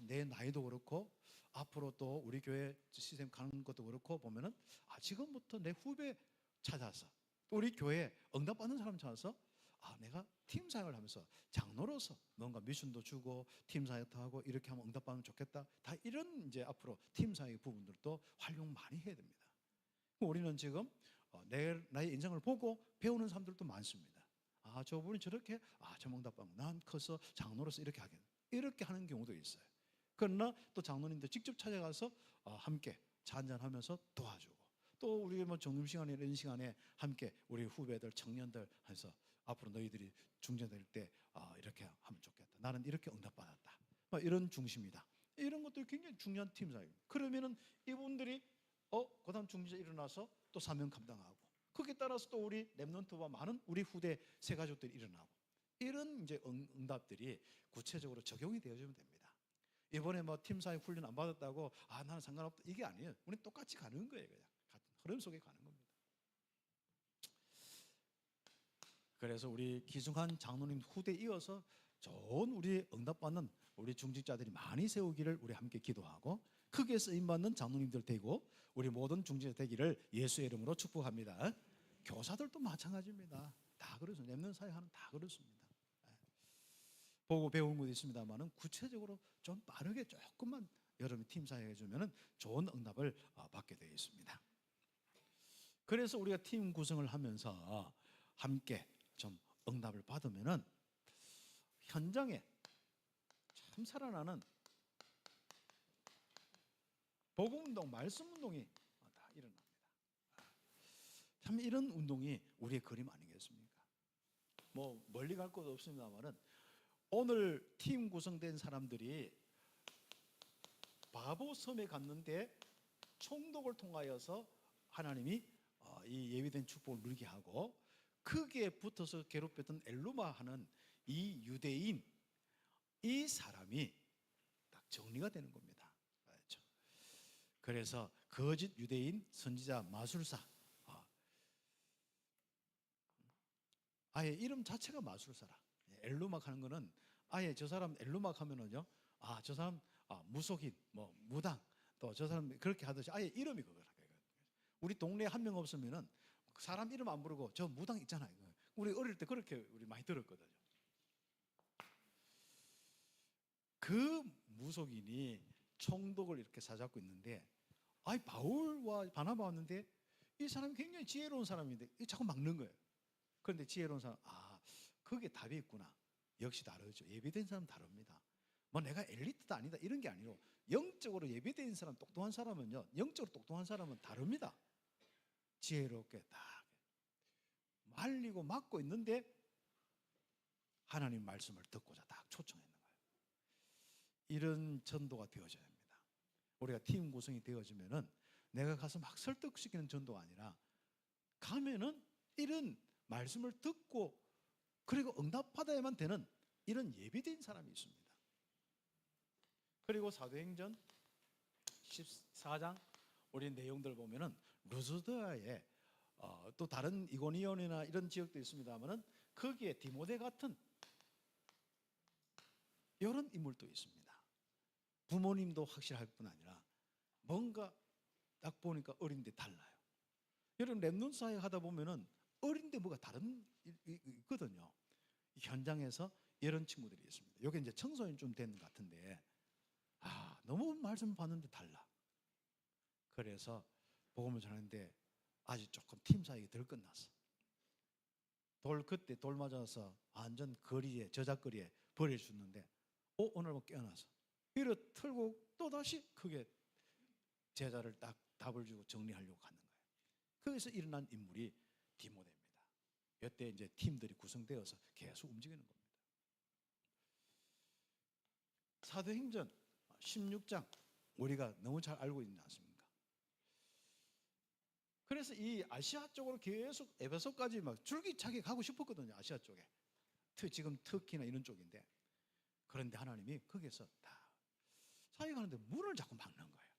내 나이도 그렇고 앞으로 또 우리 교회 시스템 가는 것도 그렇고 보면은 지금부터 내 후배 찾아서 또 우리 교회 응답받는 사람 찾아서 내가 팀 사역을 하면서 장로로서 뭔가 미션도 주고 팀 사역도 하고 이렇게 하면 응답받으면 좋겠다. 다 이런 이제 앞으로 팀 사역의 부분들도 활용 많이 해야 됩니다. 우리는 지금 나의 인생을 보고 배우는 사람들도 많습니다. 저분이 저렇게 저 응답받고 난 커서 장로로서 이렇게 하겠네. 이렇게 하는 경우도 있어요. 그러나 또 장로님들 직접 찾아가서 함께 차 한잔하면서 도와주고 또 우리 뭐 점심시간에 이런 시간에 함께 우리 후배들 청년들 해서 앞으로 너희들이 중재될 때 이렇게 하면 좋겠다. 나는 이렇게 응답받았다. 이런 중심이다. 이런 것도 굉장히 중요한 팀 사역입니다. 그러면은 이분들이 그다음 중재 일어나서 또 사명 감당하고 거기에 따라서 또 우리 렘넌트와 많은 우리 후대 새 가족들이 일어나고 이런 이제 응답들이 구체적으로 적용이 되어지면 됩니다. 이번에 뭐 팀사역 훈련 안 받았다고 나는 상관없다 이게 아니에요. 우리는 똑같이 가는 거예요. 그냥 같은 흐름 속에 가는 겁니다. 그래서 우리 기중한 장로님 후대 이어서 좋은 우리 응답받는 우리 중직자들이 많이 세우기를 우리 함께 기도하고 크게 쓰임받는 장로님들 되고 우리 모든 중직자 되기를 예수의 이름으로 축복합니다. 교사들도 마찬가지입니다. 다 그렇습니다. 렘넌트 사역하는 다 그렇습니다. 보고 배운 것도 있습니다만은 구체적으로 좀 빠르게 조금만 여러분이 팀 사역해 주면은 좋은 응답을 받게 되어 있습니다. 그래서 우리가 팀 구성을 하면서 함께 좀 응답을 받으면은 현장에 참 살아나는 복음운동, 말씀운동이 다 일어납니다. 참 이런 운동이 우리의 그림 아니겠습니까? 뭐 멀리 갈 것도 없습니다만은 오늘 팀 구성된 사람들이 바보섬에 갔는데 총독을 통하여서 하나님이 이 예비된 축복을 누리게 하고 거기에 붙어서 괴롭혔던 엘루마 하는 이 유대인 이 사람이 딱 정리가 되는 겁니다. 그렇죠? 그래서 거짓 유대인 선지자 마술사 아예 이름 자체가 마술사라. 엘루막 하는 거는 아예 저 사람 엘루막 하면은요 저 사람 무속인 뭐 무당 또 저 사람 그렇게 하듯이 아예 이름이 그거라. 우리 동네에 한 명 없으면은 사람 이름 안 부르고 저 무당 있잖아요. 우리 어릴 때 그렇게 우리 많이 들었거든요. 그 무속인이 총독을 이렇게 사잡고 있는데 바울과 바나바 왔는데 이 사람이 굉장히 지혜로운 사람인데 자꾸 막는 거예요. 그런데 지혜로운 사람 그게 답이 있구나. 역시 다르죠. 예비된 사람 다릅니다. 뭐 내가 엘리트다 아니다 이런 게 아니고 영적으로 예비된 사람 똑똑한 사람은요 영적으로 똑똑한 사람은 다릅니다. 지혜롭게 딱 말리고 막고 있는데 하나님 말씀을 듣고자 딱 초청했는 거예요. 이런 전도가 되어져야 합니다. 우리가 팀 구성이 되어지면은 내가 가서 막 설득시키는 전도가 아니라 가면은 이런 말씀을 듣고 그리고 응답받아야만 되는 이런 예비된 사람이 있습니다. 그리고 사도행전 14장 우리 내용들 보면은 루스드라에 또 다른 이고니온이나 이런 지역도 있습니다만은 거기에 디모데 같은 이런 인물도 있습니다. 부모님도 확실할 뿐 아니라 뭔가 딱 보니까 어린데 달라요. 여러분 렘넌트 사역 하다 보면은 어린데 뭐가 다른 있거든요. 현장에서 이런 친구들이 있습니다. 여기 이제 청소년 좀 된 것 같은데 너무 말씀 받는데 달라. 그래서 복음을 전하는데 아직 조금 팀 사역이 덜 끝났어. 그때 돌 맞아서 완전 거리에 저작거리에 버려주는데 오늘 뭐 깨어나서 이를 틀고 또 다시 크게 제자를 딱 답을 주고 정리하려고 하는 거예요. 거기서 일어난 인물이 디모데입니다. 이때 이제 팀들이 구성되어서 계속 움직이는 겁니다. 사도행전 16장 우리가 너무 잘 알고 있지 않습니까? 그래서 이 아시아 쪽으로 계속 에베소까지 막 줄기차게 가고 싶었거든요. 아시아 쪽에 지금 터키나 이런 쪽인데 그런데 하나님이 거기서 다 사역하는데 문을 자꾸 막는 거예요.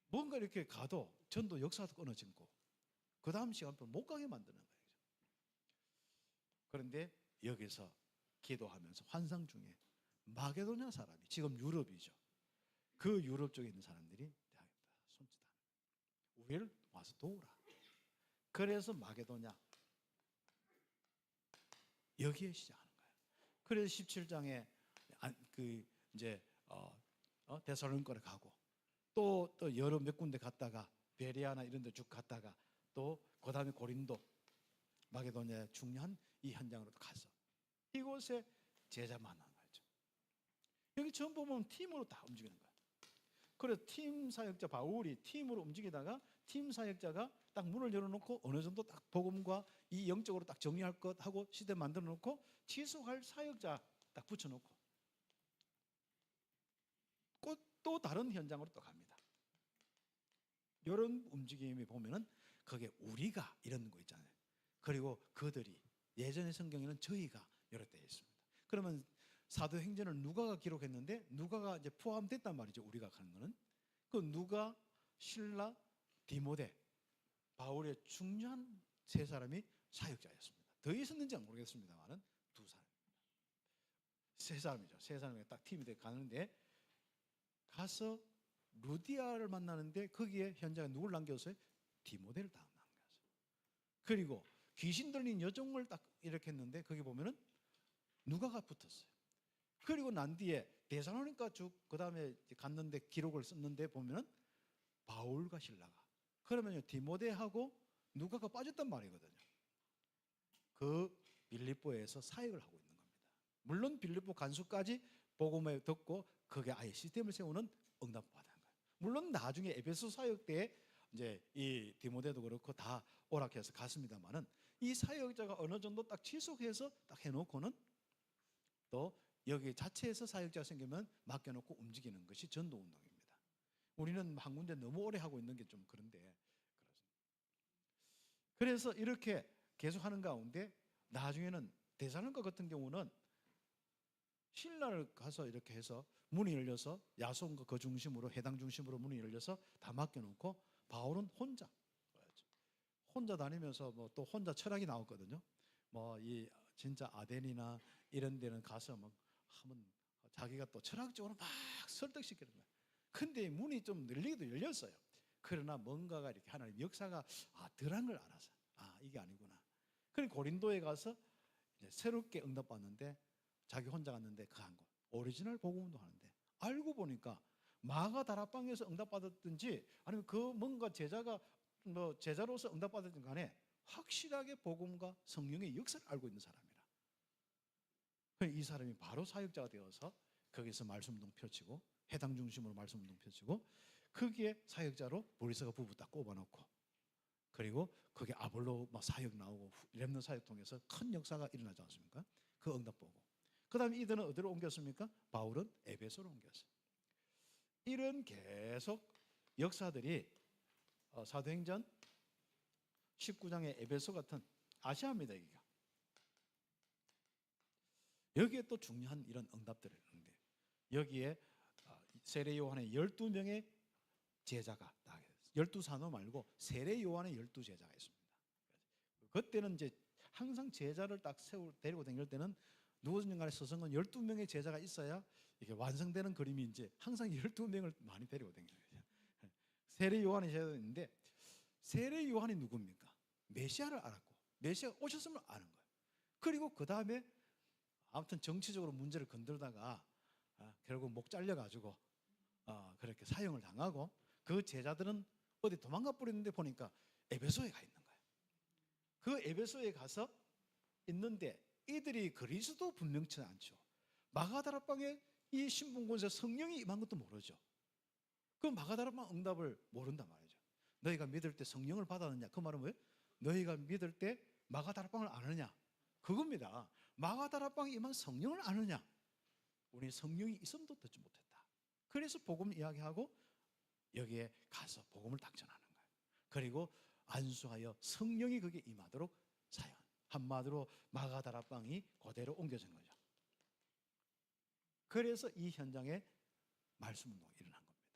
뭔가 이렇게 가도 전도 역사도 끊어지고 그 다음 시간부터 못 가게 만드는 거예요. 그런데 여기서 기도하면서 환상 중에 마게도냐 사람이 지금 유럽이죠. 그 유럽 쪽에 있는 사람들이 손짓하는 우리를 와서 도우라. 그래서 마게도냐 여기에 시작하는 거예요. 그래서 17장에 그 이제 데살로니가를 가고 또 여러 몇 군데 갔다가 베레아나 이런 데 쭉 갔다가 또 그다음에 고린도 마게도냐의 중요한 이 현장으로 가서 이곳에 제자 만난 거죠. 여기 처음 보면 팀으로 다 움직이는 거예요. 그래서 팀 사역자 바울이 팀으로 움직이다가 팀 사역자가 딱 문을 열어놓고 어느 정도 딱 복음과 이 영적으로 딱 정리할 것 하고 시대 만들어 놓고 지속할 사역자 딱 붙여놓고 또 다른 현장으로 또 갑니다. 이런 움직임이 보면은 거기에 우리가 이런 거 있잖아요. 그리고 그들이, 예전의 성경에는 저희가 이렇게 되어 있습니다. 그러면 사도행전을 누가가 기록했는데 누가가 이제 포함됐단 말이죠. 우리가 가는 거는 그 누가, 실라, 디모데, 바울의 중요한 세 사람이 사역자였습니다. 더 있었는지 모르겠습니다만은 두 사람, 세 사람이죠. 세 사람이 딱 팀이 돼 가는데 가서 루디아를 만나는데 거기에 현장에 누굴 남겼어요? 디모데를 딱 남겼어요. 그리고 귀신 들린 여종을 딱 이렇게 했는데 거기 보면은 누가가 붙었어요. 그리고 난 뒤에 데살로니가 쭉 그다음에 갔는데 기록을 썼는데 보면은 바울과 실라가, 그러면요 디모데하고 누가가 빠졌단 말이거든요. 그 빌립보에서 사역을 하고 있는 겁니다. 물론 빌립보 간수까지 복음을 듣고 그게 아예 시스템을 세우는 응답받은 거예요. 물론 나중에 에베소 사역 때 이제 이 디모데도 그렇고 다 오락해서 갔습니다만은 이 사역자가 어느 정도 딱 지속해서 딱 해놓고는 또 여기 자체에서 사역자가 생기면 맡겨놓고 움직이는 것이 전도운동입니다. 우리는 한 군데 너무 오래 하고 있는 게 좀 그런데, 그래서 이렇게 계속하는 가운데 나중에는 데살로니가 같은 경우는 신라를 가서 이렇게 해서 문이 열려서 야손과 그 중심으로, 해당 중심으로 문이 열려서 다 맡겨놓고 바울은 혼자 다니면서 뭐 또 혼자 철학이 나왔거든요. 뭐 이 진짜 아덴이나 이런 데는 가서 뭐 하면 자기가 또 철학적으로 막 설득시키는 거예요. 근데 문이 좀 늘리기도 열렸어요. 그러나 뭔가가 이렇게 하나님 역사가 덜한 걸 알아서 이게 아니구나. 그리고 고린도에 가서 이제 새롭게 응답받는데 자기 혼자 갔는데 그 한 곳 오리지널 복음도 하는데 알고 보니까 마가 다락방에서 응답받았든지 아니면 그 뭔가 제자가 뭐 제자로서 응답받았든 간에 확실하게 복음과 성령의 역사를 알고 있는 사람이라. 이 사람이 바로 사역자가 되어서 거기서 말씀운동 펼치고 해당 중심으로 말씀운동 펼치고 거기에 사역자로 보리스가 부부 딱 꼽아놓고 그리고 거기에 아볼로 사역 나오고 렘넌트 사역 통해서 큰 역사가 일어나지 않습니까? 그 응답 보고 그 다음에 이들은 어디로 옮겼습니까? 바울은 에베소로 옮겼어요. 이런 계속 역사들이 사도행전 19장의 에베소 같은 아시아입니다. 여기에 또 중요한 이런 응답들을 있는데 여기에 세례 요한의 12명의 제자가 12산호 말고 세례 요한의 12제자가 있습니다. 그때는 이제 항상 제자를 딱 데리고 다닐 때는 누구든 간에 서성은 12명의 제자가 있어야 이게 완성되는 그림이 이제 항상 12명을 많이 데리고 다니는 거예요. 세례 요한이 제자인데 세례 요한이 누굽니까? 메시아를 알았고 메시아가 오셨음을 아는 거예요. 그리고 그 다음에 아무튼 정치적으로 문제를 건들다가 결국 목 잘려가지고 그렇게 사형을 당하고 그 제자들은 어디 도망가 버렸는데 보니까 에베소에 가 있는 거예요. 그 에베소에 가서 있는데 이들이 그리스도 분명치 않죠. 마가다락방에 이 신분권에서 성령이 임한 것도 모르죠. 그 마가다락방 응답을 모른단 말이죠. 너희가 믿을 때 성령을 받았느냐? 그 말은 뭐예요? 너희가 믿을 때 마가다락방을 아느냐? 그겁니다. 마가다락방에 임한 성령을 아느냐? 우리 성령이 있음도 듣지 못했다. 그래서 복음 이야기하고 여기에 가서 복음을 딱 전하는 거예요. 그리고 안수하여 성령이 거기에 임하도록 사용. 한마디로 마가다락방이 그대로 옮겨진 거죠. 그래서 이 현장에 말씀운동이 일어난 겁니다.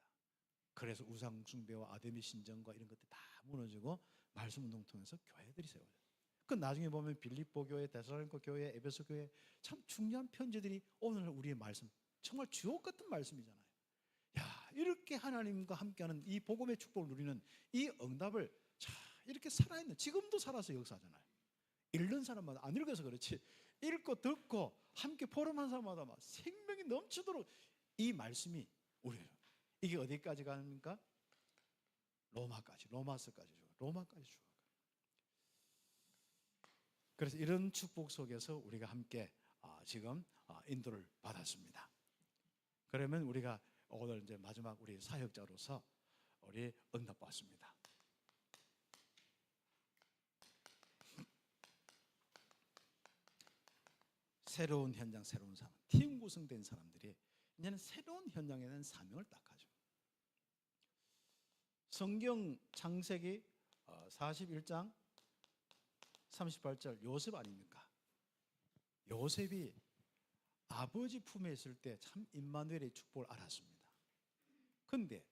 그래서 우상숭배와 아데미 신전과 이런 것들이 다 무너지고 말씀운동 통해서 교회들이 세워져요. 그 나중에 보면 빌립보 교회, 데살로니가 교회, 에베소 교회 참 중요한 편지들이 오늘 우리의 말씀 정말 주옥 같은 말씀이잖아요. 야, 이렇게 하나님과 함께하는 이 복음의 축복을 누리는 이 응답을 이렇게 살아있는, 지금도 살아서 역사하잖아요. 읽는 사람마다, 안 읽어서 그렇지 읽고 듣고 함께 포럼한 사람마다 막 생명이 넘치도록 이 말씀이 우리를, 이게 어디까지 갑니까? 로마까지, 로마서까지 주고 로마까지 주고. 그래서 이런 축복 속에서 우리가 함께 지금 인도를 받았습니다. 그러면 우리가 오늘 이제 마지막 우리 사역자로서 우리 응답받습니다. 새로운 현장, 새로운 사람, 팀 구성된 사람들이 이제는 새로운 현장에 대한 사명을 딱 가지고 성경 창세기 41장 38절 요셉 아닙니까? 요셉이 아버지 품에 있을 때 참 임마누엘의 축복을 알았습니다. 그런데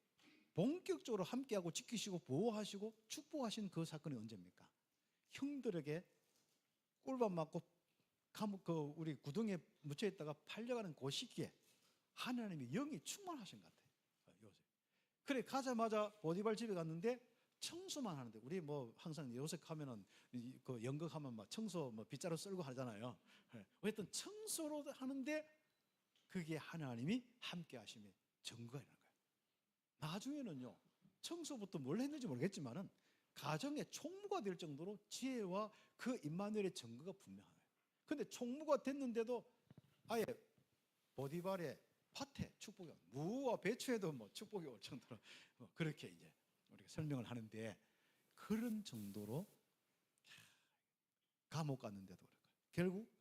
본격적으로 함께하고 지키시고 보호하시고 축복하신 그 사건이 언제입니까? 형들에게 꿀밥 맞고 감옥 우리 구덩이에 묻혀 있다가 팔려가는 그 시기에 하나님이 영이 충만하신 것 같아요. 요셉. 그래 가자마자 보디발 집에 갔는데 청소만 하는데 우리 뭐 항상 요셉 하면은 그 연극하면 막 청소 뭐 빗자루 쓸고 하잖아요. 어쨌든 청소로 하는데 그게 하나님이 함께 하심의 증거가 있는 거예요. 나중에는요 청소부터 뭘 했는지 모르겠지만은 가정의 총무가 될 정도로 지혜와 그 임마누엘의 증거가 분명한 거예요. 근데 총무가 됐는데도 아예 보디발의 밭에 축복이 무와 배추에도 뭐 축복이 올 정도로 그렇게 이제 우리가 설명을 하는데 그런 정도로 감옥 갔는데도 그럴까요? 결국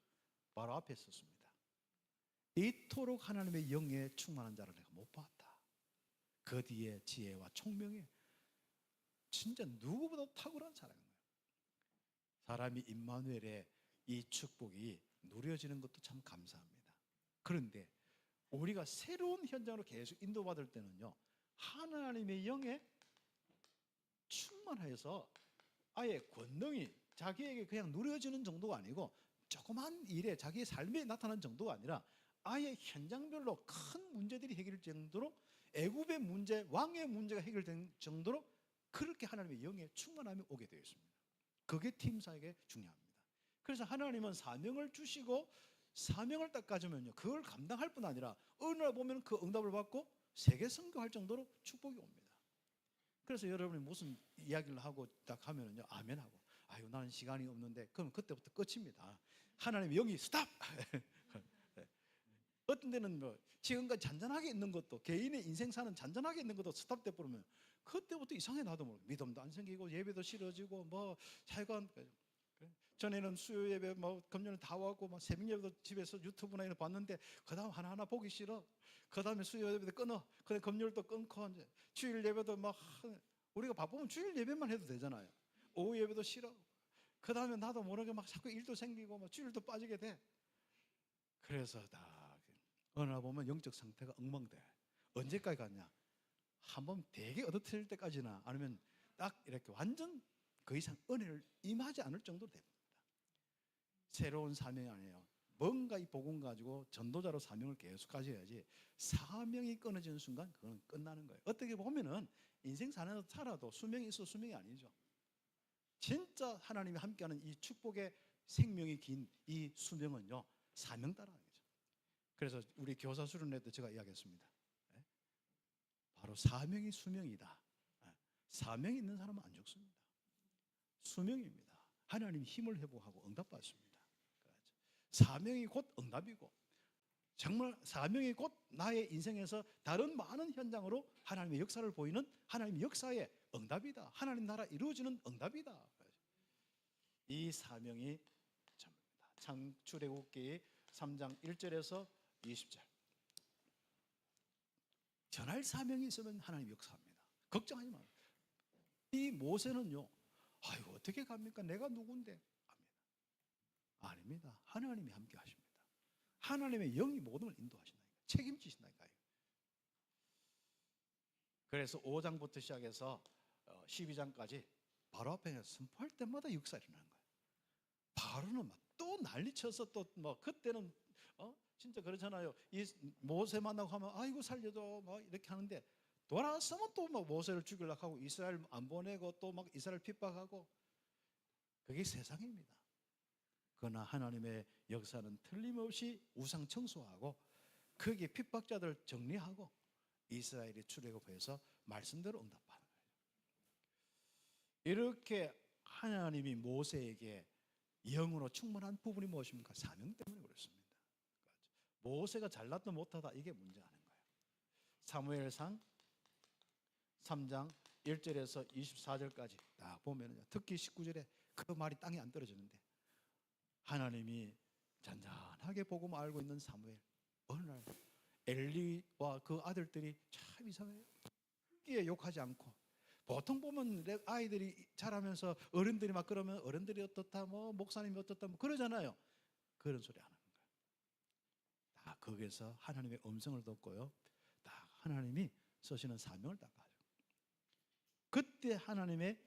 바로 앞에 섰습니다. 이토록 하나님의 영에 충만한 자를 내가 못 봤다. 그 뒤에 지혜와 총명에 진짜 누구보다 탁월한 사람인 거예요. 사람이 임마누엘의 이 축복이 누려지는 것도 참 감사합니다. 그런데 우리가 새로운 현장으로 계속 인도받을 때는요 하나님의 영에 충만해서 아예 권능이 자기에게 그냥 누려지는 정도가 아니고 조그만 일에 자기의 삶에 나타나는 정도가 아니라 아예 현장별로 큰 문제들이 해결될 정도로 애굽의 문제, 왕의 문제가 해결된 정도로 그렇게 하나님의 영에 충만함이 오게 되어 있습니다. 그게 팀사에게 중요합니다. 그래서 하나님은 사명을 주시고 사명을 딱 가지면요 그걸 감당할 뿐 아니라 어느 날 보면 그 응답을 받고 세계 선교할 정도로 축복이 옵니다. 그래서 여러분이 무슨 이야기를 하고 딱 하면은요 아멘하고 아유 나는 시간이 없는데 그럼 그때부터 끝입니다. 하나님의 영이 스탑. 어떤 데는 뭐 지금까지 잔잔하게 있는 것도 개인의 인생 사는 잔잔하게 있는 것도 스탑돼 버리면 그때부터 이상해 나도 모르고 믿음도 안 생기고 예배도 싫어지고 뭐 자기가 전에는 수요 예배 뭐 금요일 다 와고 막 새벽 예배도 집에서 유튜브나 이런 거 봤는데 그다음 하나하나 보기 싫어. 그다음에 수요 예배도 끊어. 그다음에 금요일도 끊고 이제 주일 예배도 막 우리가 바쁘면 주일 예배만 해도 되잖아요. 오후 예배도 싫어. 그다음에 나도 모르게 막 자꾸 일도 생기고 막 주일도 빠지게 돼. 그래서 다 어느 날 보면 영적 상태가 엉망돼. 언제까지 갔냐? 한번 되게 얻어뜨릴 때까지나 아니면 딱 이렇게 완전 그 이상 은혜를 임하지 않을 정도로 됩니다. 새로운 사명이 아니에요. 뭔가 이 복음 가지고 전도자로 사명을 계속 가져야지 사명이 끊어지는 순간 그건 끝나는 거예요. 어떻게 보면은 인생 살아도 수명이 있어 수명이 아니죠. 진짜 하나님이 함께하는 이 축복의 생명이 긴 이 수명은요 사명 따라가는 거죠. 그래서 우리 교사 수련회 때 제가 이야기했습니다. 바로 사명이 수명이다. 사명이 있는 사람은 안 죽습니다. 수명입니다. 하나님이 힘을 회복하고 응답받습니다. 사명이 곧 응답이고 정말 사명이 곧 나의 인생에서 다른 많은 현장으로 하나님의 역사를 보이는 하나님의 역사의 응답이다. 하나님 나라 이루어지는 응답이다. 이 사명이 참입니다. 창출애굽기 3장 1절에서 20절. 전할 사명이 있으면 하나님 역사합니다. 걱정하지 마세요. 이 모세는요, 아이고 어떻게 갑니까? 내가 누군데? 아닙니다. 하나님이 함께 하십니다. 하나님의 영이 모든 걸 인도하신다니까. 책임지신다니까요. 그래서 5장부터 시작해서 12장까지 바로 앞에 선포할 때마다 역사가 일어나는 거예요. 바로는 막 또 난리쳐서 또 뭐 그때는 진짜 그렇잖아요. 이 모세 만나고 하면 아이고 살려줘 막 이렇게 하는데 돌아서면 또 막 모세를 죽이려고 하고 이스라엘 안 보내고 또 막 이스라엘 핍박하고 그게 세상입니다. 그러나 하나님의 역사는 틀림없이 우상 청소하고 거기에 핍박자들 정리하고 이스라엘이 출애굽해서 말씀대로 응답하는 거예요. 이렇게 하나님이 모세에게 영으로 충만한 부분이 무엇입니까? 사명 때문에 그렇습니다. 모세가 잘났다 못하다 이게 문제가 아닌 거예요. 사무엘상 3장 1절에서 24절까지 딱 보면요, 특히 19절에 그 말이 땅에 안 떨어지는데 하나님이 잔잔하게 복음 알고 있는 사무엘 어느 날 엘리와 그 아들들이 참 이상해요. 끼에 욕하지 않고 보통 보면 아이들이 자라면서 어른들이 막 그러면 어른들이 어떻다, 뭐 목사님이 어떻다, 뭐 그러잖아요. 그런 소리 안 하는 거예요. 다 거기에서 하나님의 음성을 듣고요, 다 하나님이 쓰시는 사명을 딱 가지고, 그때 하나님의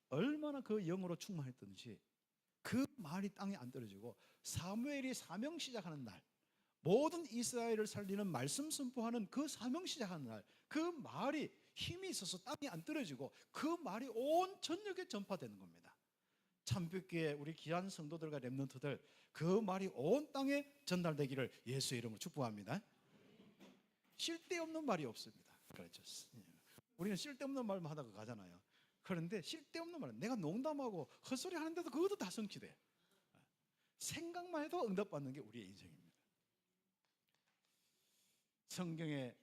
얼마나 그 영으로 충만했던지 그 말이 땅에 안 떨어지고, 사무엘이 사명 시작하는 날, 모든 이스라엘을 살리는 말씀 선포하는 그 사명 시작하는 날, 그 말이 힘이 있어서 땅에 안 떨어지고 그 말이 온 전역에 전파되는 겁니다. 참뵙기에 우리 귀한 성도들과 렘넌트들, 그 말이 온 땅에 전달되기를 예수의 이름으로 축복합니다. 쓸데없는 말이 없습니다. 그렇죠. 우리는 쓸데없는 말만 하다가 가잖아요. 그런데 쓸데없는 말은, 내가 농담하고 헛소리 하는데도 그것도 다 성취돼. 생각만 해도 응답받는 게 우리의 인생입니다. 성경에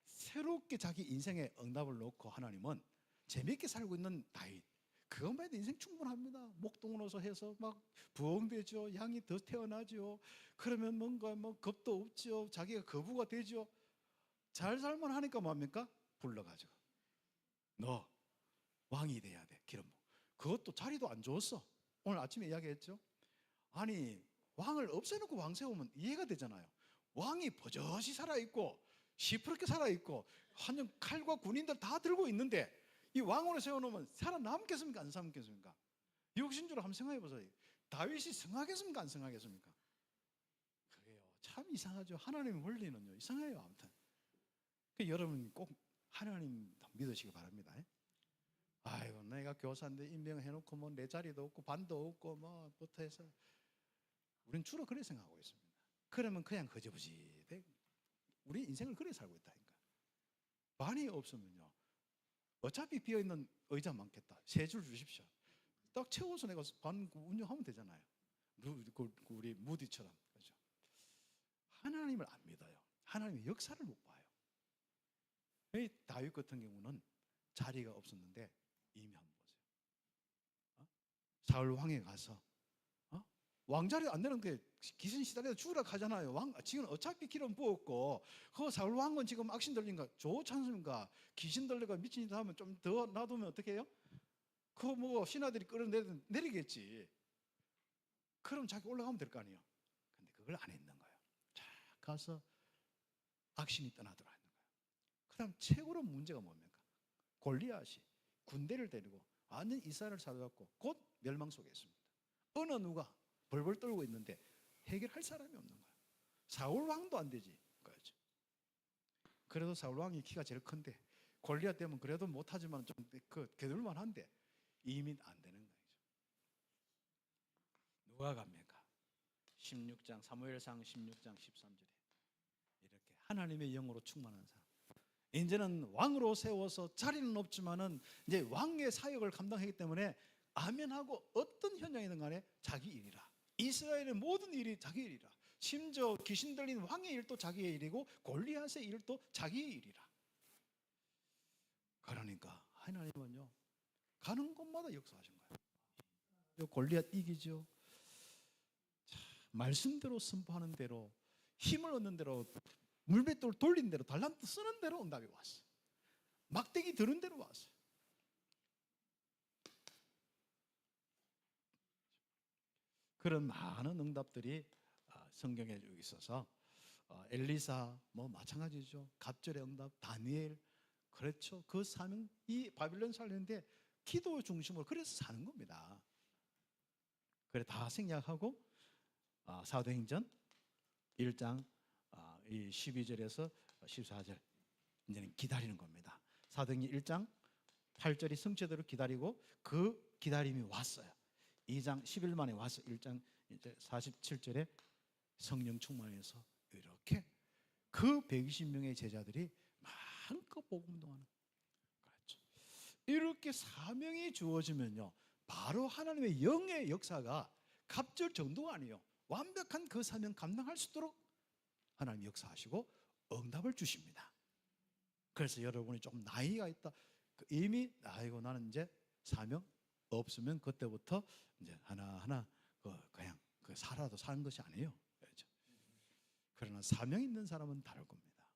새롭게 자기 인생에 응답을 놓고 하나님은 재미있게 살고 있는 다윗, 그것만 해도 인생 충분합니다. 목동으로서 해서 막 부흥되죠. 양이 더 태어나죠. 그러면 뭔가 뭐 겁도 없죠. 자기가 거부가 되죠. 잘 살만 하니까 뭡니까? 불러가지고 너 왕이 돼야 돼. 기름 부어. 그것도 자리도 안 줬어. 오늘 아침에 이야기했죠. 아니, 왕을 없애놓고 왕 세우면 이해가 되잖아요. 왕이 버젓이 살아있고 시퍼렇게 살아있고 완전 칼과 군인들 다 들고 있는데 이 왕으로 세워놓으면 살아남겠습니까? 안 살겠습니까? 육신주로 한번 생각해보세요. 다윗이 성하겠습니까? 안 성하겠습니까? 그게요, 참 이상하죠. 하나님의 원리는요, 이상해요. 아무튼 여러분 꼭 하나님 믿으시기 바랍니다. 아이고, 내가 교사인데 임명해놓고 뭐 내 자리도 없고 반도 없고 뭐부터 해서 우리는 주로 그렇게 생각하고 있습니다. 그러면 그냥 거저부지 우리 인생을 그렇게 살고 있다니까. 반이 없으면요, 어차피 비어있는 의자 많겠다, 3줄 주십시오. 딱 채워서 내가 반 운영하면 되잖아요. 우리 무디처럼. 그렇죠? 하나님을 안 믿어요. 하나님의 역사를 못 봐요. 다윗 같은 경우는 자리가 없었는데 이미 한번 보세요. 사울 왕에 가서 왕자리 안 되는 게 귀신 시달려서 죽으라 하잖아요. 지금 어차피 기름 부었고, 그 사울 왕은 지금 악신 들린가 좋지 않습니까? 귀신 들려가 미친 짓 하면 좀 더 놔두면 어떻게 해요? 그거 뭐 신하들이 끌어내리겠지. 그럼 자기 올라가면 될 거 아니에요. 근데 그걸 안 했는 거예요. 자, 가서 악신이 떠나더라 했는 거예요. 그 다음 최고로 문제가 뭡니까? 골리앗이 군대를 데리고 완전 이스라엘을 사로잡고 곧 멸망 속에 있습니다. 어느 누가 벌벌 떨고 있는데 해결할 사람이 없는 거예요. 사울 왕도 안 되지. 그렇죠. 그래도 사울 왕이 키가 제일 큰데 골리앗 되면 그래도 못하지만 좀 겨둘만 한데 이미 안 되는 거죠. 누가 갑니까? 16장 사무엘상 16장 13절에 이렇게 하나님의 영으로 충만한 사람, 이제는 왕으로 세워서 자리는 없지만은 이제 왕의 사역을 감당하기 때문에 아멘하고 어떤 현장이든 간에 자기 일이라. 이스라엘의 모든 일이 자기 일이라. 심지어 귀신 들린 왕의 일도 자기의 일이고 골리앗의 일도 자기의 일이라. 그러니까 하나님은요, 가는 곳마다 역사하신 거예요. 골리앗 이기죠. 자, 말씀대로 선포하는 대로, 힘을 얻는 대로, 물맷돌 돌린 대로, 달란트 쓰는 대로 응답이 왔어요. 막대기 드는 대로 왔어요. 그런 많은 응답들이 성경에 있어서 엘리사 뭐 마찬가지죠. 갑절의 응답, 다니엘, 그렇죠. 그 사명, 이 바빌론 살리는데 기도 중심으로 그래서 사는 겁니다. 그래 다 생략하고 사도행전 1장 이 12절에서 14절 이제는 기다리는 겁니다. 사도행전 1장 8절이 성취되도록 기다리고 그 기다림이 왔어요. 2장 10일 만에 와서 1장 이제 47절에 성령 충만해서 이렇게 그 120명의 제자들이 마음껏 복음 운동하는. 그렇죠. 이렇게 사명이 주어지면요, 바로 하나님의 영의 역사가 갑절 정도가 아니에요. 완벽한 그 사명 감당할 수 있도록 하나님 역사하시고 응답을 주십니다. 그래서 여러분이 좀 나이가 있다, 이미 아이고 나는 이제 사명 없으면 그때부터 이제 하나하나 그냥 살아도 사는 것이 아니에요. 그렇죠. 그러나 사명 있는 사람은 다를 겁니다.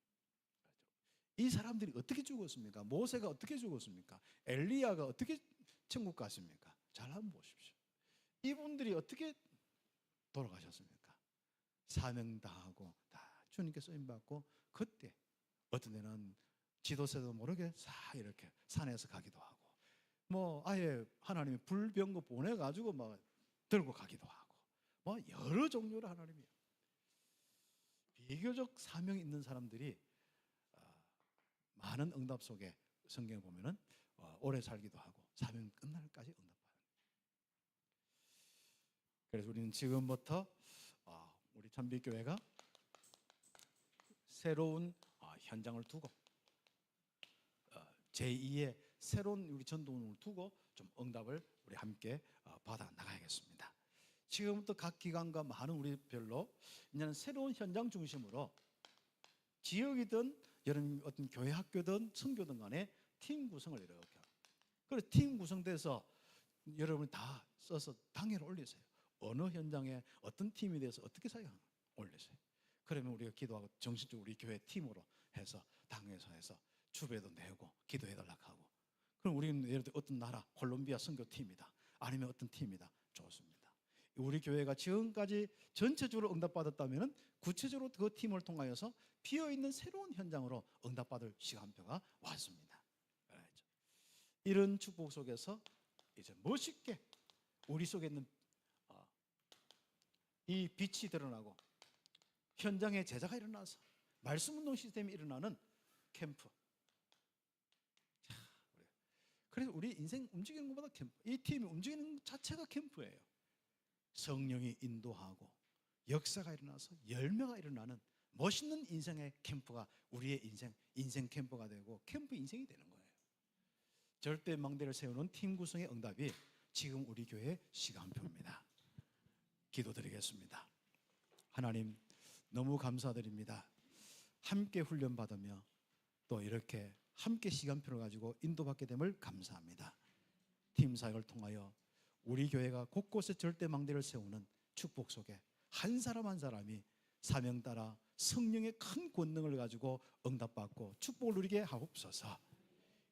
이 사람들이 어떻게 죽었습니까? 모세가 어떻게 죽었습니까? 엘리야가 어떻게 천국 갔습니까? 잘 한번 보십시오. 이분들이 어떻게 돌아가셨습니까? 사명당하고 다 주님께 쓰임받고, 그때 어떤 데는 지도세도 모르게 싹 이렇게 산에서 가기도 하고, 뭐 아예 하나님이 불병거 보내가지고 막 들고 가기도 하고, 뭐 여러 종류로 하나님이 비교적 사명 있는 사람들이 많은 응답 속에 성경에 보면은 오래 살기도 하고 사명 끝날까지 응답받아요. 그래서 우리는 지금부터 우리 참빛교회가 새로운 현장을 두고 제2의 새로운 우리 전도운을 두고 좀 응답을 우리 함께 받아 나가야겠습니다. 지금부터 각 기관과 많은 우리 별로 이제는 새로운 현장 중심으로 지역이든 여러분 어떤 교회 학교든 선교든 간에 팀 구성을 이렇게 하고, 그래서 팀 구성돼서 여러분 다 써서 당회를 올리세요. 어느 현장에 어떤 팀에 대해서 어떻게 사용하는 올리세요. 그러면 우리가 기도하고 정신적으로 우리 교회 팀으로 해서 당회에서 해서 주배도 내고 기도해달라고 하고, 그럼 우리는 예를 들어 어떤 나라 콜롬비아 선교팀이다 아니면 어떤 팀이다, 좋습니다. 우리 교회가 지금까지 전체적으로 응답받았다면 구체적으로 그 팀을 통하여서 비어있는 새로운 현장으로 응답받을 시간표가 왔습니다. 이런 축복 속에서 이제 멋있게 우리 속에 있는 이 빛이 드러나고 현장에 제자가 일어나서 말씀운동 시스템이 일어나는 캠프. 그래서 우리 인생 움직이는 것보다 캠프, 이 팀이 움직이는 것 자체가 캠프예요. 성령이 인도하고 역사가 일어나서 열매가 일어나는 멋있는 인생의 캠프가 우리의 인생 캠프가 되고 캠프 인생이 되는 거예요. 절대 망대를 세우는 팀 구성의 응답이 지금 우리 교회의 시간표입니다. 기도드리겠습니다. 하나님 너무 감사드립니다. 함께 훈련받으며 또 이렇게 함께 시간표를 가지고 인도받게 됨을 감사합니다. 팀 사역을 통하여 우리 교회가 곳곳에 절대 망대를 세우는 축복 속에 한 사람 한 사람이 사명 따라 성령의 큰 권능을 가지고 응답받고 축복을 누리게 하옵소서.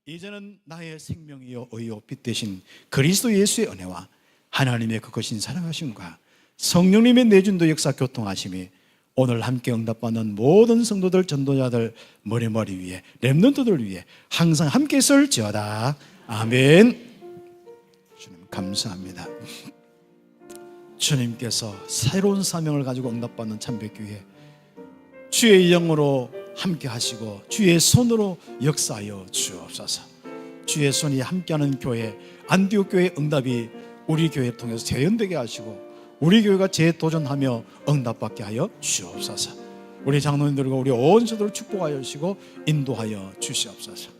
이제는 나의 생명이요 의요 빛 되신 그리스도 예수의 은혜와 하나님의 그것인 사랑하심과 성령님의 내준도 역사 교통하심이 오늘 함께 응답받는 모든 성도들 전도자들 머리 위에 렘넌트들 위에 항상 함께 있을지어다. 아멘. 주님 감사합니다. 주님께서 새로운 사명을 가지고 응답받는 참백교회 주의 영으로 함께 하시고 주의 손으로 역사하여 주옵소서. 주의 손이 함께하는 교회 안디옥 교회의 응답이 우리 교회를 통해서 재현되게 하시고 우리 교회가 재도전하며 응답받게 하여 주옵소서. 우리 장로님들과 우리 온 성도를 축복하여 주시고 인도하여 주시옵소서.